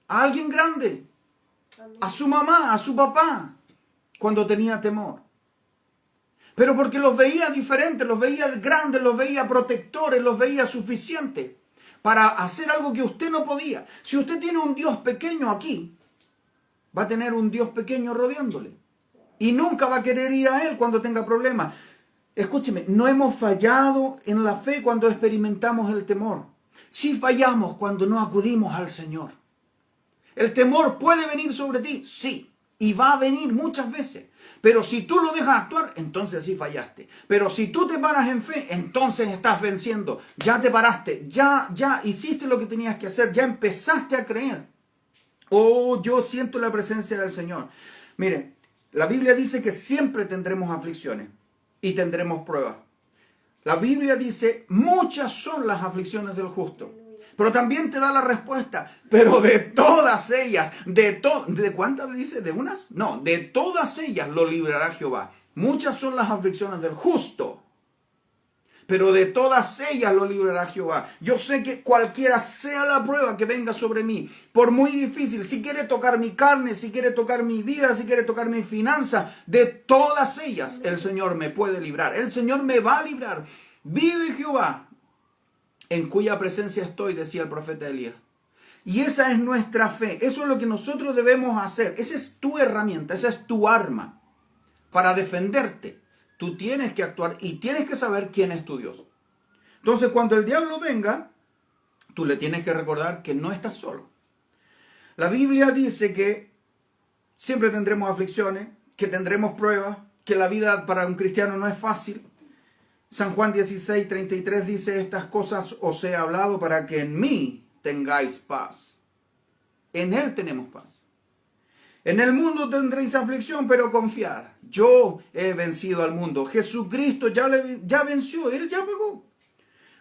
A alguien grande. A su mamá, a su papá, cuando tenía temor. Pero porque los veía diferentes, los veía grandes, los veía protectores, los veía suficientes para hacer algo que usted no podía. Si usted tiene un Dios pequeño aquí, va a tener un Dios pequeño rodeándole. Y nunca va a querer ir a Él cuando tenga problemas. Escúcheme, no hemos fallado en la fe cuando experimentamos el temor. Sí fallamos cuando no acudimos al Señor. ¿El temor puede venir sobre ti? Sí, y va a venir muchas veces. Pero si tú lo dejas actuar, entonces sí fallaste. Pero si tú te paras en fe, entonces estás venciendo. Ya te paraste, ya hiciste lo que tenías que hacer, ya empezaste a creer. Oh, yo siento la presencia del Señor. Mire, la Biblia dice que siempre tendremos aflicciones y tendremos pruebas. La Biblia dice, muchas son las aflicciones del justo. Pero también te da la respuesta, pero de todas ellas, ¿de cuántas dice? ¿De unas? No, de todas ellas lo librará Jehová. Muchas son las aflicciones del justo, pero de todas ellas lo librará Jehová. Yo sé que cualquiera sea la prueba que venga sobre mí, por muy difícil, si quiere tocar mi carne, si quiere tocar mi vida, si quiere tocar mi finanza, de todas ellas el Señor me puede librar. El Señor me va a librar. Vive Jehová, en cuya presencia estoy, decía el profeta Elías. Y esa es nuestra fe. Eso es lo que nosotros debemos hacer. Esa es tu herramienta, esa es tu arma para defenderte. Tú tienes que actuar y tienes que saber quién es tu Dios. Entonces, cuando el diablo venga, tú le tienes que recordar que no estás solo. La Biblia dice que siempre tendremos aflicciones, que tendremos pruebas, que la vida para un cristiano no es fácil. San Juan 16:33 dice, estas cosas os he hablado para que en mí tengáis paz. En Él tenemos paz. En el mundo tendréis aflicción, pero confiad. Yo he vencido al mundo. Jesucristo ya venció, Él ya pagó.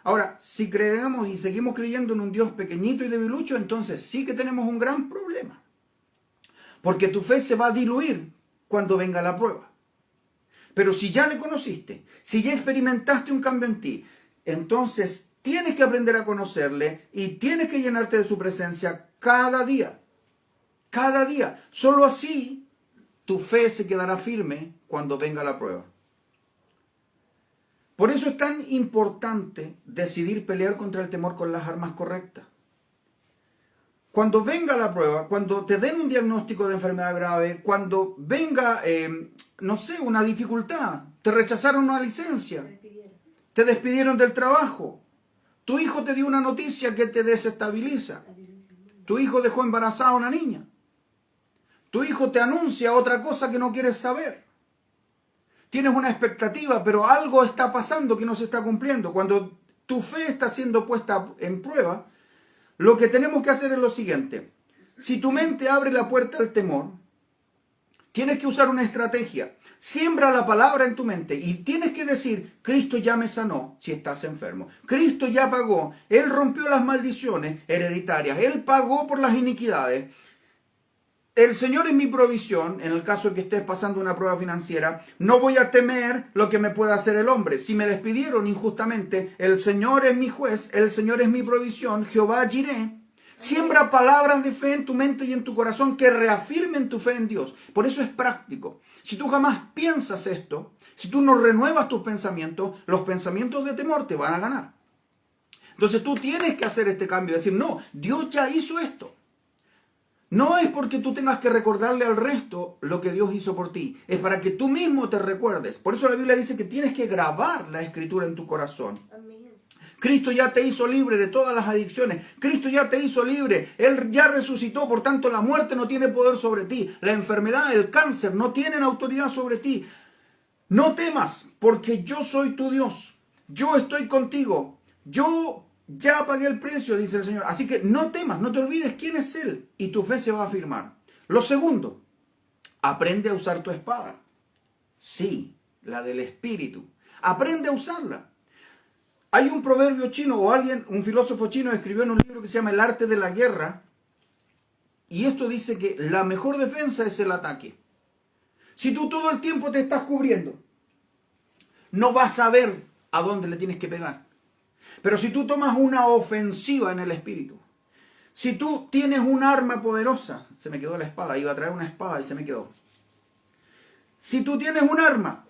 Ahora, si creemos y seguimos creyendo en un Dios pequeñito y debilucho, entonces sí que tenemos un gran problema. Porque tu fe se va a diluir cuando venga la prueba. Pero si ya le conociste, si ya experimentaste un cambio en ti, entonces tienes que aprender a conocerle y tienes que llenarte de su presencia cada día. Cada día. Solo así tu fe se quedará firme cuando venga la prueba. Por eso es tan importante decidir pelear contra el temor con las armas correctas. Cuando venga la prueba, cuando te den un diagnóstico de enfermedad grave, cuando venga, no sé, una dificultad, te rechazaron una licencia, te despidieron del trabajo, tu hijo te dio una noticia que te desestabiliza, tu hijo dejó embarazada a una niña, tu hijo te anuncia otra cosa que no quieres saber. Tienes una expectativa, pero algo está pasando que no se está cumpliendo. Cuando tu fe está siendo puesta en prueba, lo que tenemos que hacer es lo siguiente. Si tu mente abre la puerta al temor, tienes que usar una estrategia. Siembra la palabra en tu mente y tienes que decir, Cristo ya me sanó si estás enfermo. Cristo ya pagó. Él rompió las maldiciones hereditarias. Él pagó por las iniquidades. El Señor es mi provisión, en el caso de que estés pasando una prueba financiera. No voy a temer lo que me pueda hacer el hombre. Si me despidieron injustamente, el Señor es mi juez, el Señor es mi provisión, Jehová Jireh. Siembra palabras de fe en tu mente y en tu corazón que reafirmen tu fe en Dios. Por eso es práctico. Si tú jamás piensas esto, si tú no renuevas tus pensamientos, los pensamientos de temor te van a ganar. Entonces tú tienes que hacer este cambio, decir, no, Dios ya hizo esto. No es porque tú tengas que recordarle al resto lo que Dios hizo por ti. Es para que tú mismo te recuerdes. Por eso la Biblia dice que tienes que grabar la Escritura en tu corazón. Amén. Cristo ya te hizo libre de todas las adicciones. Cristo ya te hizo libre. Él ya resucitó. Por tanto, la muerte no tiene poder sobre ti. La enfermedad, el cáncer no tienen autoridad sobre ti. No temas, porque yo soy tu Dios. Yo estoy contigo. Yo ya pagué el precio, dice el Señor. Así que no temas, no te olvides quién es Él y tu fe se va a afirmar. Lo segundo, aprende a usar tu espada. Sí, la del Espíritu. Aprende a usarla. Hay un proverbio chino un filósofo chino escribió en un libro que se llama El arte de la guerra. Y esto dice que la mejor defensa es el ataque. Si tú todo el tiempo te estás cubriendo, no vas a ver a dónde le tienes que pegar. Pero si tú tomas una ofensiva en el espíritu, si tú tienes un arma poderosa, se me quedó la espada, iba a traer una espada y se me quedó. Si tú tienes un arma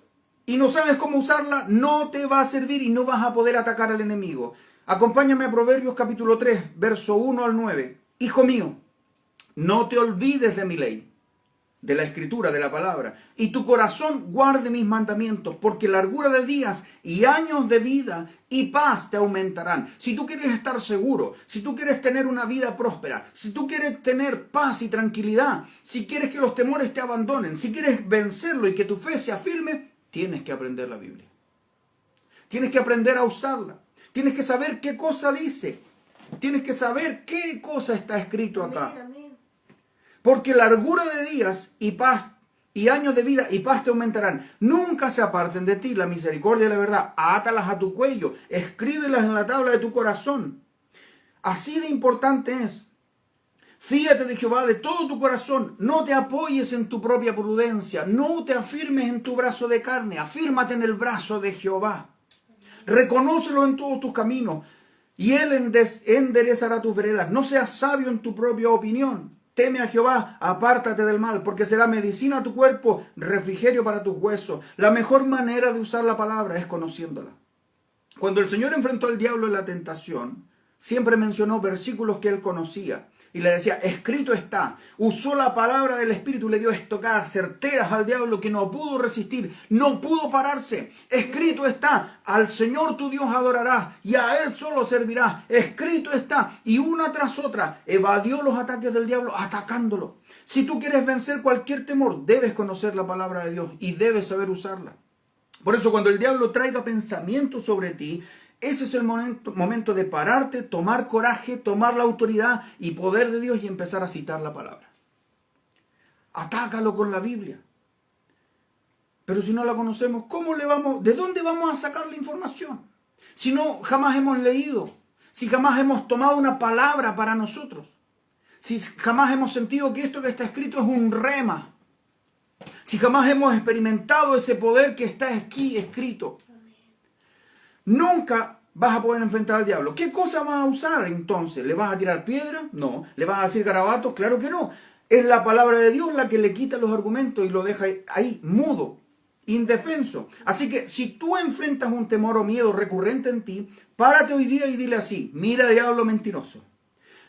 y no sabes cómo usarla, no te va a servir y no vas a poder atacar al enemigo. Acompáñame a Proverbios capítulo 3, verso 1 al 9. Hijo mío, no te olvides de mi ley, de la escritura, de la palabra, y tu corazón guarde mis mandamientos, porque largura de días y años de vida y paz te aumentarán. Si tú quieres estar seguro, si tú quieres tener una vida próspera, si tú quieres tener paz y tranquilidad, si quieres que los temores te abandonen, si quieres vencerlo y que tu fe se afirme, tienes que aprender la Biblia. Tienes que aprender a usarla. Tienes que saber qué cosa dice. Tienes que saber qué cosa está escrito acá. Porque largura de días y paz y años de vida y paz te aumentarán. Nunca se aparten de ti la misericordia y la verdad. Átalas a tu cuello, escríbelas en la tabla de tu corazón. Así de importante es. Fíjate de Jehová de todo tu corazón. No te apoyes en tu propia prudencia. No te afirmes en tu brazo de carne. Afírmate en el brazo de Jehová. Reconócelo en todos tus caminos y Él enderezará tus veredas. No seas sabio en tu propia opinión. Teme a Jehová, apártate del mal, porque será medicina a tu cuerpo, refrigerio para tus huesos. La mejor manera de usar la palabra es conociéndola. Cuando el Señor enfrentó al diablo en la tentación, siempre mencionó versículos que él conocía. Y le decía, escrito está. Usó la palabra del Espíritu, le dio estocadas certeras al diablo que no pudo resistir, no pudo pararse. Escrito está, al Señor tu Dios adorarás y a Él solo servirás. Escrito está. Y una tras otra evadió los ataques del diablo atacándolo. Si tú quieres vencer cualquier temor, debes conocer la palabra de Dios y debes saber usarla. Por eso cuando el diablo traiga pensamientos sobre ti, ese es el momento de pararte, tomar coraje, tomar la autoridad y poder de Dios y empezar a citar la palabra. Atácalo con la Biblia. Pero si no la conocemos, ¿de dónde vamos a sacar la información? Si no, jamás hemos leído, si jamás hemos tomado una palabra para nosotros, si jamás hemos sentido que esto que está escrito es un rema, si jamás hemos experimentado ese poder que está aquí escrito. Nunca vas a poder enfrentar al diablo. ¿Qué cosa vas a usar entonces? ¿Le vas a tirar piedra? No. ¿Le vas a decir garabatos? Claro que no. Es la palabra de Dios la que le quita los argumentos y lo deja ahí mudo, indefenso. Así que si tú enfrentas un temor o miedo recurrente en ti, párate hoy día y dile así: mira, diablo mentiroso,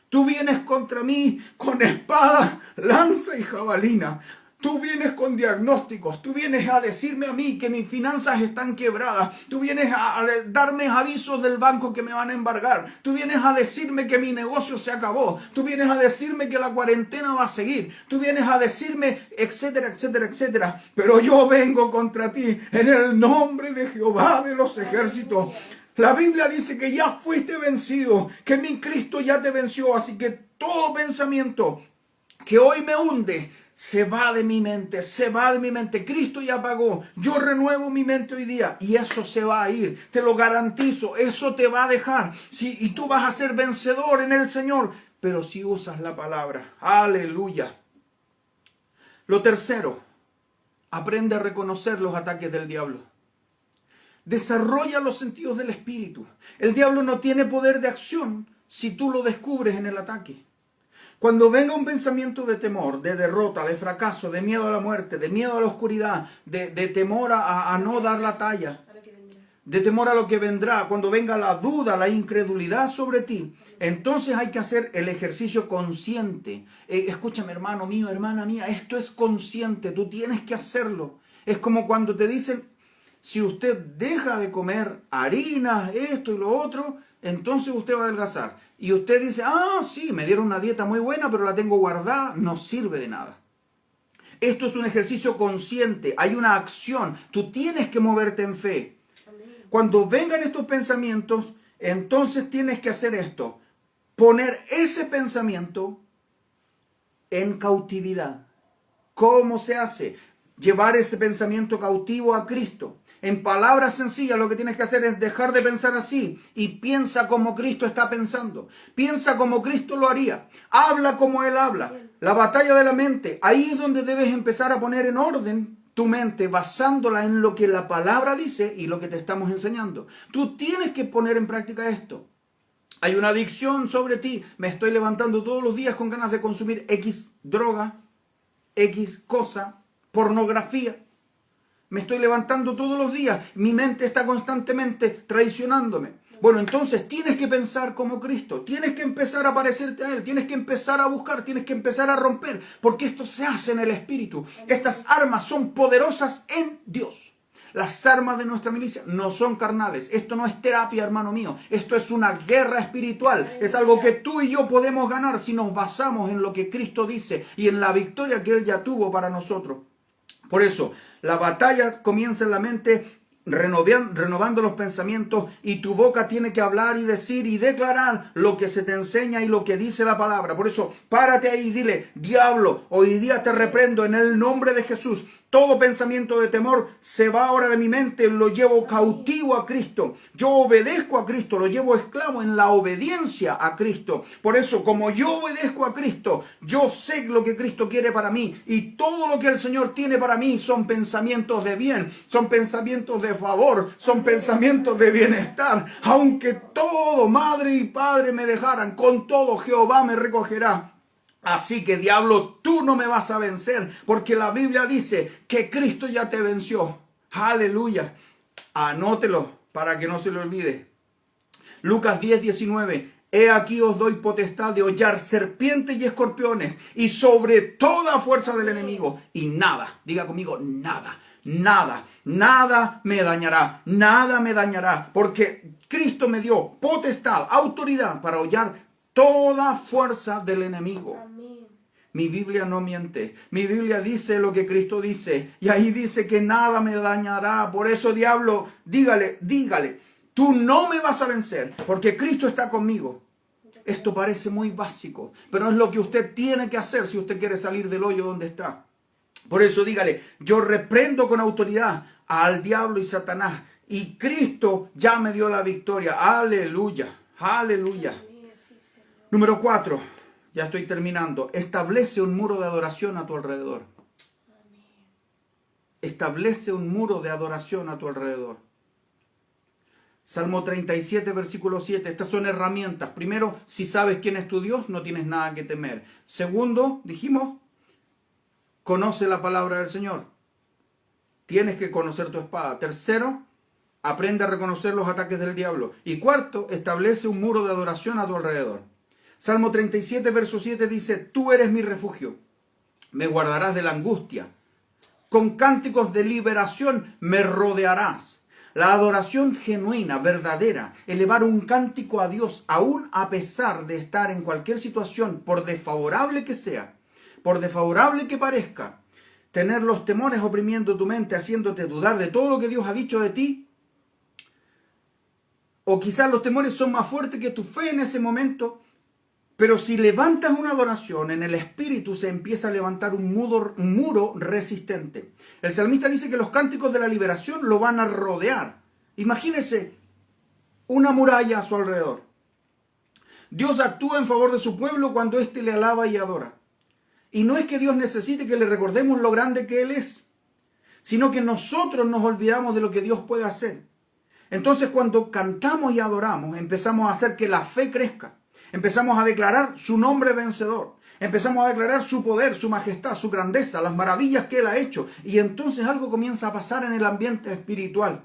tú vienes contra mí con espada, lanza y jabalina. Tú vienes con diagnósticos, tú vienes a decirme a mí que mis finanzas están quebradas, tú vienes a darme avisos del banco que me van a embargar, tú vienes a decirme que mi negocio se acabó, tú vienes a decirme que la cuarentena va a seguir, tú vienes a decirme etcétera, etcétera, etcétera, pero yo vengo contra ti en el nombre de Jehová de los ejércitos. La Biblia dice que ya fuiste vencido, que mi Cristo ya te venció, así que todo pensamiento que hoy me hunde, se va de mi mente, se va de mi mente. Cristo ya pagó. Yo renuevo mi mente hoy día y eso se va a ir. Te lo garantizo. Eso te va a dejar. Sí, y tú vas a ser vencedor en el Señor. Pero si usas la palabra. Aleluya. Lo tercero, aprende a reconocer los ataques del diablo. Desarrolla los sentidos del espíritu. El diablo no tiene poder de acción si tú lo descubres en el ataque. Cuando venga un pensamiento de temor, de derrota, de fracaso, de miedo a la muerte, de miedo a la oscuridad, de temor a no dar la talla, de temor a lo que vendrá, cuando venga la duda, la incredulidad sobre ti, entonces hay que hacer el ejercicio consciente. Escúchame, hermano mío, hermana mía, esto es consciente, tú tienes que hacerlo. Es como cuando te dicen, si usted deja de comer harinas, esto y lo otro, entonces usted va a adelgazar. Y usted dice, sí, me dieron una dieta muy buena, pero la tengo guardada, no sirve de nada. Esto es un ejercicio consciente, hay una acción, tú tienes que moverte en fe. Cuando vengan estos pensamientos, entonces tienes que hacer esto, poner ese pensamiento en cautividad. ¿Cómo se hace? Llevar ese pensamiento cautivo a Cristo. En palabras sencillas, lo que tienes que hacer es dejar de pensar así y piensa como Cristo está pensando. Piensa como Cristo lo haría. Habla como Él habla. La batalla de la mente, ahí es donde debes empezar a poner en orden tu mente, basándola en lo que la palabra dice y lo que te estamos enseñando. Tú tienes que poner en práctica esto. Hay una adicción sobre ti. Me estoy levantando todos los días con ganas de consumir X droga, X cosa, pornografía. Me estoy levantando todos los días. Mi mente está constantemente traicionándome. Bueno, entonces tienes que pensar como Cristo. Tienes que empezar a parecerte a Él. Tienes que empezar a buscar. Tienes que empezar a romper. Porque esto se hace en el Espíritu. Estas armas son poderosas en Dios. Las armas de nuestra milicia no son carnales. Esto no es terapia, hermano mío. Esto es una guerra espiritual. Es algo que tú y yo podemos ganar si nos basamos en lo que Cristo dice y en la victoria que Él ya tuvo para nosotros. Por eso, la batalla comienza en la mente, renovando los pensamientos, y tu boca tiene que hablar y decir y declarar lo que se te enseña y lo que dice la palabra. Por eso, párate ahí y dile: diablo, hoy día te reprendo en el nombre de Jesús. Todo pensamiento de temor se va ahora de mi mente, lo llevo cautivo a Cristo. Yo obedezco a Cristo, lo llevo esclavo en la obediencia a Cristo. Por eso, como yo obedezco a Cristo, yo sé lo que Cristo quiere para mí. Y todo lo que el Señor tiene para mí son pensamientos de bien, son pensamientos de favor, son pensamientos de bienestar. Aunque todo, madre y padre me dejaran, con todo Jehová me recogerá. Así que, diablo, tú no me vas a vencer, porque la Biblia dice que Cristo ya te venció. Aleluya. Anótelo para que no se le olvide. Lucas 10:19. He aquí os doy potestad de hollar serpientes y escorpiones y sobre toda fuerza del enemigo. Y nada, diga conmigo, nada, nada me dañará, nada me dañará. Porque Cristo me dio potestad, autoridad para hollar toda fuerza del enemigo. Mi Biblia no miente. Mi Biblia dice lo que Cristo dice. Y ahí dice que nada me dañará. Por eso, diablo, dígale, tú no me vas a vencer, porque Cristo está conmigo. Esto parece muy básico, pero es lo que usted tiene que hacer si usted quiere salir del hoyo donde está. Por eso dígale: yo reprendo con autoridad al diablo y Satanás. Y Cristo ya me dio la victoria. Aleluya, aleluya. Número 4. Ya estoy terminando. Establece un muro de adoración a tu alrededor. Establece un muro de adoración a tu alrededor. Salmo 37, versículo 7. Estas son herramientas. Primero, si sabes quién es tu Dios, no tienes nada que temer. Segundo, dijimos, conoce la palabra del Señor. Tienes que conocer tu espada. Tercero, aprende a reconocer los ataques del diablo. Y cuarto, establece un muro de adoración a tu alrededor. Salmo 37, verso 7 dice: tú eres mi refugio, me guardarás de la angustia. Con cánticos de liberación me rodearás. La adoración genuina, verdadera, elevar un cántico a Dios, aún a pesar de estar en cualquier situación, por desfavorable que sea, por desfavorable que parezca, tener los temores oprimiendo tu mente, haciéndote dudar de todo lo que Dios ha dicho de ti, o quizás los temores son más fuertes que tu fe en ese momento. Pero si levantas una adoración, en el espíritu se empieza a levantar un muro resistente. El salmista dice que los cánticos de la liberación lo van a rodear. Imagínese una muralla a su alrededor. Dios actúa en favor de su pueblo cuando éste le alaba y adora. Y no es que Dios necesite que le recordemos lo grande que Él es, sino que nosotros nos olvidamos de lo que Dios puede hacer. Entonces, cuando cantamos y adoramos, empezamos a hacer que la fe crezca. Empezamos a declarar su nombre vencedor. Empezamos a declarar su poder, su majestad, su grandeza, las maravillas que Él ha hecho. Y entonces algo comienza a pasar en el ambiente espiritual.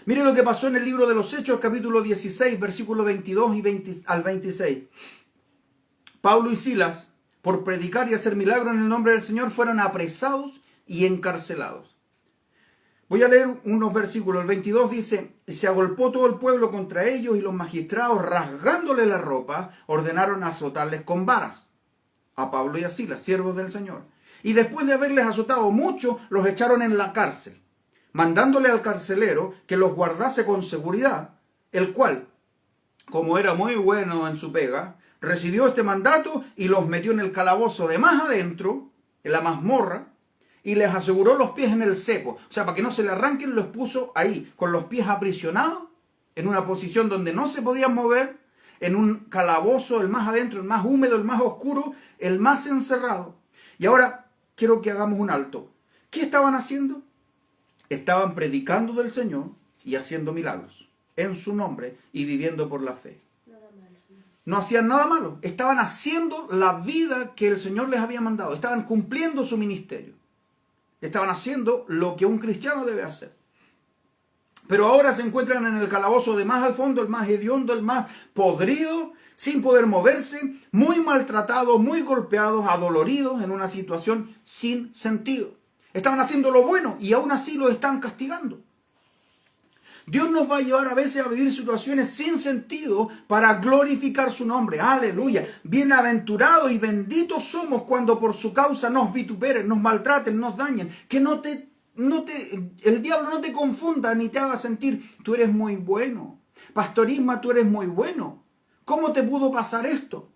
Mire lo que pasó en el libro de los Hechos, capítulo 16, versículos 22 al 26. Pablo y Silas, por predicar y hacer milagros en el nombre del Señor, fueron apresados y encarcelados. Voy a leer unos versículos. El 22 dice: se agolpó todo el pueblo contra ellos y los magistrados, rasgándole la ropa, ordenaron azotarles con varas a Pablo y a Silas, siervos del Señor. Y después de haberles azotado mucho, los echaron en la cárcel, mandándole al carcelero que los guardase con seguridad, el cual, como era muy bueno en su pega, recibió este mandato y los metió en el calabozo de más adentro, en la mazmorra, y les aseguró los pies en el cepo. O sea, para que no se le arranquen, los puso ahí, con los pies aprisionados, en una posición donde no se podían mover, en un calabozo, el más adentro, el más húmedo, el más oscuro, el más encerrado. Y ahora quiero que hagamos un alto. ¿Qué estaban haciendo? Estaban predicando del Señor y haciendo milagros en su nombre y viviendo por la fe. No hacían nada malo. Estaban haciendo la vida que el Señor les había mandado. Estaban cumpliendo su ministerio. Estaban haciendo lo que un cristiano debe hacer. Pero ahora se encuentran en el calabozo de más al fondo, el más hediondo, el más podrido, sin poder moverse, muy maltratados, muy golpeados, adoloridos, en una situación sin sentido. Estaban haciendo lo bueno y aún así lo están castigando. Dios nos va a llevar a veces a vivir situaciones sin sentido para glorificar su nombre. Aleluya. Bienaventurados y benditos somos cuando por su causa nos vituperen, nos maltraten, nos dañen. Que el diablo no te confunda ni te haga sentir, tú eres muy bueno. Pastor Isma, tú eres muy bueno. ¿Cómo te pudo pasar esto?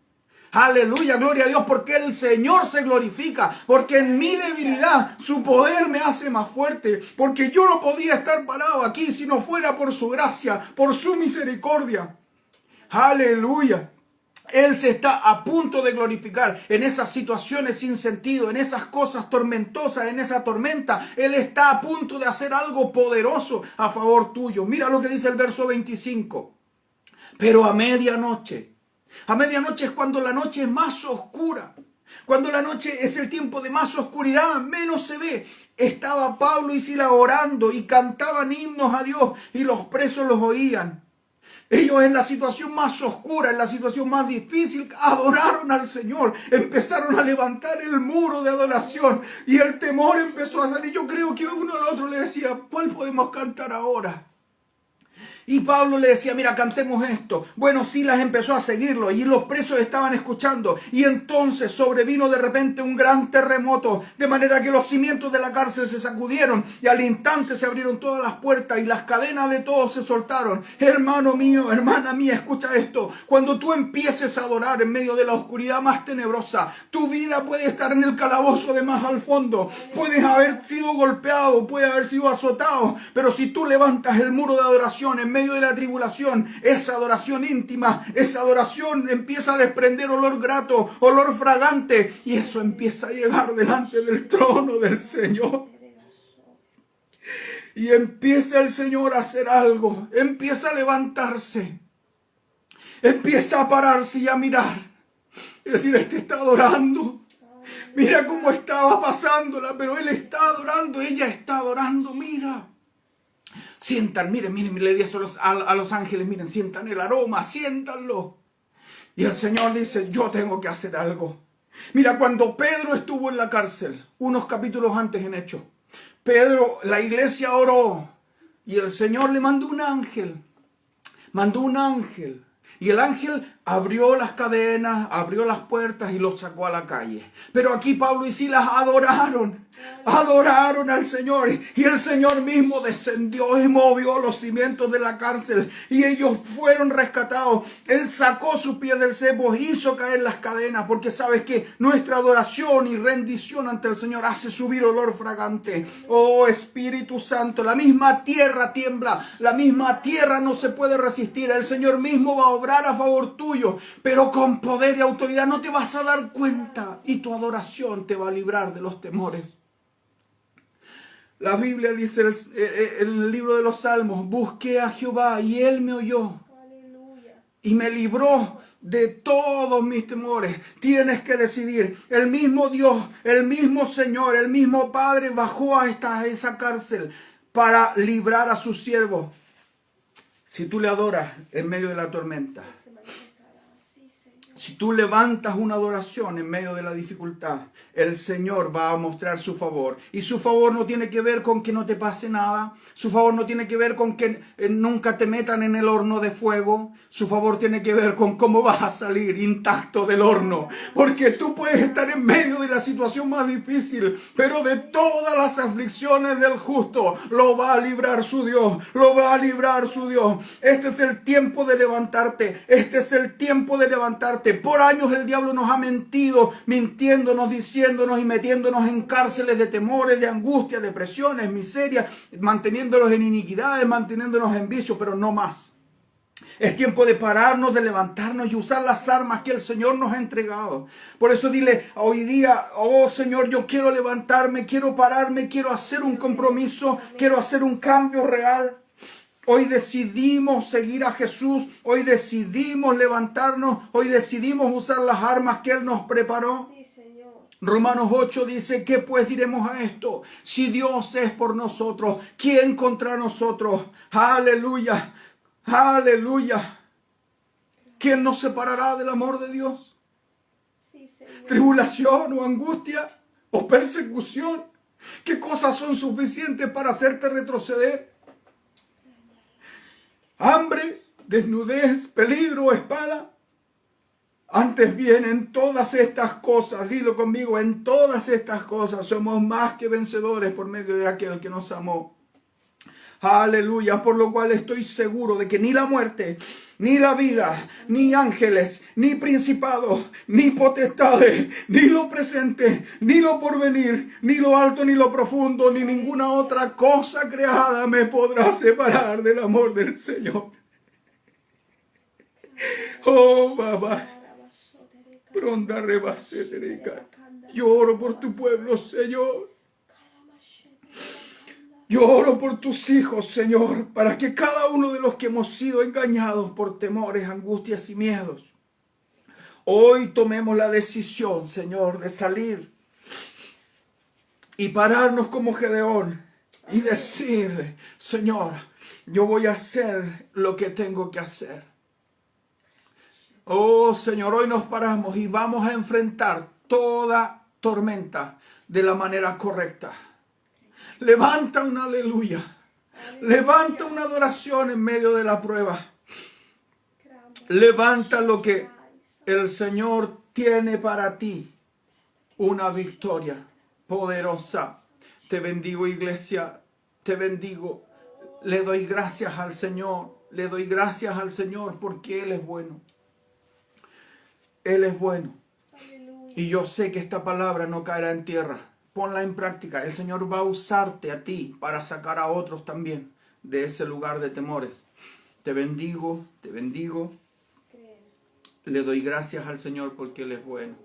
Aleluya, gloria a Dios, porque el Señor se glorifica, porque en mi debilidad su poder me hace más fuerte, porque yo no podría estar parado aquí si no fuera por su gracia, por su misericordia. Aleluya. Él se está a punto de glorificar en esas situaciones sin sentido, en esas cosas tormentosas, en esa tormenta. Él está a punto de hacer algo poderoso a favor tuyo. Mira lo que dice el verso 25. Pero a medianoche es cuando la noche es más oscura. Cuando la noche es el tiempo de más oscuridad, menos se ve. Estaba Pablo y Silas orando y cantaban himnos a Dios y los presos los oían. Ellos en la situación más oscura, en la situación más difícil, adoraron al Señor. Empezaron a levantar el muro de adoración y el temor empezó a salir. Yo creo que uno al otro le decía, ¿cuál podemos cantar ahora? Y Pablo le decía, mira, cantemos esto. Bueno, Silas empezó a seguirlo y los presos estaban escuchando. Y entonces sobrevino de repente un gran terremoto, de manera que los cimientos de la cárcel se sacudieron y al instante se abrieron todas las puertas y las cadenas de todos se soltaron. Hermano mío, hermana mía, escucha esto. Cuando tú empieces a adorar en medio de la oscuridad más tenebrosa, tu vida puede estar en el calabozo de más al fondo. Puedes haber sido golpeado, puede haber sido azotado, pero si tú levantas el muro de adoración en medio de la tribulación, esa adoración íntima, esa adoración empieza a desprender olor grato, olor fragante, y eso empieza a llegar delante del trono del Señor. Y empieza el Señor a hacer algo, empieza a levantarse, empieza a pararse y a mirar, y decir, este está adorando. Mira cómo estaba pasándola, pero él está adorando, ella está adorando, mira. Sientan, miren, le di a los ángeles, miren, sientan el aroma, siéntanlo. Y el Señor dice, yo tengo que hacer algo. Mira, cuando Pedro estuvo en la cárcel, unos capítulos antes en Hechos, Pedro, la iglesia oró y el Señor le mandó un ángel. Y el ángel abrió las cadenas, abrió las puertas y los sacó a la calle. Pero aquí Pablo y Silas adoraron al Señor. Y el Señor mismo descendió y movió los cimientos de la cárcel. Y ellos fueron rescatados. Él sacó sus pies del cepo, hizo caer las cadenas. Porque sabes que nuestra adoración y rendición ante el Señor hace subir olor fragante. Oh Espíritu Santo, la misma tierra tiembla. La misma tierra no se puede resistir. El Señor mismo va a obrar a favor tuyo, pero con poder y autoridad. No te vas a dar cuenta y tu adoración te va a librar de los temores. La Biblia dice en el libro de los Salmos, busqué a Jehová y Él me oyó. Aleluya. Y me libró de todos mis temores. Tienes que decidir. El mismo Dios, el mismo Señor, el mismo Padre bajó a esa cárcel para librar a sus siervos. Si tú le adoras en medio de la tormenta, Si tú levantas una adoración en medio de la dificultad, el Señor va a mostrar su favor. Y su favor no tiene que ver con que no te pase nada. Su favor no tiene que ver con que nunca te metan en el horno de fuego. Su favor tiene que ver con cómo vas a salir intacto del horno. Porque tú puedes estar en medio de la situación más difícil, pero de todas las aflicciones del justo lo va a librar su Dios. Lo va a librar su Dios. Este es el tiempo de levantarte. Este es el tiempo de levantarte. Por años el diablo nos ha mentido, mintiéndonos, diciéndonos y metiéndonos en cárceles de temores, de angustia, depresiones, miserias, manteniéndonos en iniquidades, manteniéndonos en vicio, pero no más. Es tiempo de pararnos, de levantarnos y usar las armas que el Señor nos ha entregado. Por eso dile hoy día, oh Señor, yo quiero levantarme, quiero pararme, quiero hacer un compromiso, quiero hacer un cambio real. Hoy decidimos seguir a Jesús, hoy decidimos levantarnos, hoy decidimos usar las armas que Él nos preparó. Sí, Señor. Romanos 8 dice, ¿qué pues diremos a esto? Si Dios es por nosotros, ¿quién contra nosotros? Aleluya, aleluya. ¿Quién nos separará del amor de Dios? Sí, Señor. ¿Tribulación o angustia o persecución? ¿Qué cosas son suficientes para hacerte retroceder? Hambre, desnudez, peligro o espada. Antes bien, en todas estas cosas, dilo conmigo, en todas estas cosas somos más que vencedores por medio de aquel que nos amó. Aleluya, por lo cual estoy seguro de que ni la muerte, ni la vida, ni ángeles, ni principados, ni potestades, ni lo presente, ni lo porvenir, ni lo alto, ni lo profundo, ni ninguna otra cosa creada me podrá separar del amor del Señor. Oh, babá. Pronda rebasetereca. Lloro por tu pueblo, Señor. Yo oro por tus hijos, Señor, para que cada uno de los que hemos sido engañados por temores, angustias y miedos, hoy tomemos la decisión, Señor, de salir y pararnos como Gedeón y decirle, Señor, yo voy a hacer lo que tengo que hacer. Oh, Señor, hoy nos paramos y vamos a enfrentar toda tormenta de la manera correcta. Levanta una aleluya. Levanta una adoración en medio de la prueba. Levanta lo que el Señor tiene para ti. Una victoria poderosa. Te bendigo, iglesia. Te bendigo. Le doy gracias al Señor. Le doy gracias al Señor porque Él es bueno. Él es bueno. Y yo sé que esta palabra no caerá en tierra. Ponla en práctica. El Señor va a usarte a ti para sacar a otros también de ese lugar de temores. Te bendigo, te bendigo. Le doy gracias al Señor porque Él es bueno.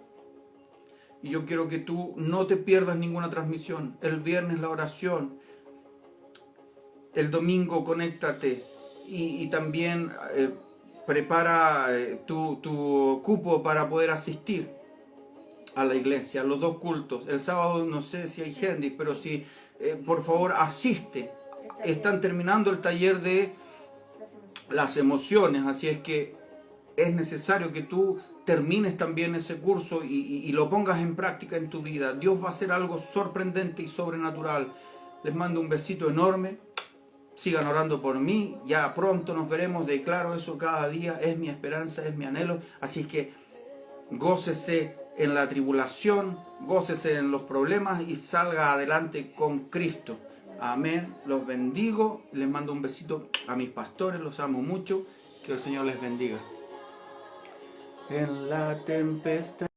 Y yo quiero que tú no te pierdas ninguna transmisión. El viernes la oración. El domingo conéctate. Y también prepara tu cupo para poder asistir a la iglesia, a los dos cultos. El sábado no sé si hay gente, pero si por favor asiste. Están terminando el taller de las emociones, así es que es necesario que tú termines también ese curso y lo pongas en práctica en tu vida. Dios va a hacer algo sorprendente y sobrenatural. Les mando un besito enorme. Sigan orando por mí. Ya pronto nos veremos. Declaro eso cada día. Es mi esperanza, es mi anhelo. Así es que gócese en la tribulación, gócese en los problemas y salga adelante con Cristo. Amén. Los bendigo. Les mando un besito a mis pastores. Los amo mucho. Que el Señor les bendiga. En la tempestad.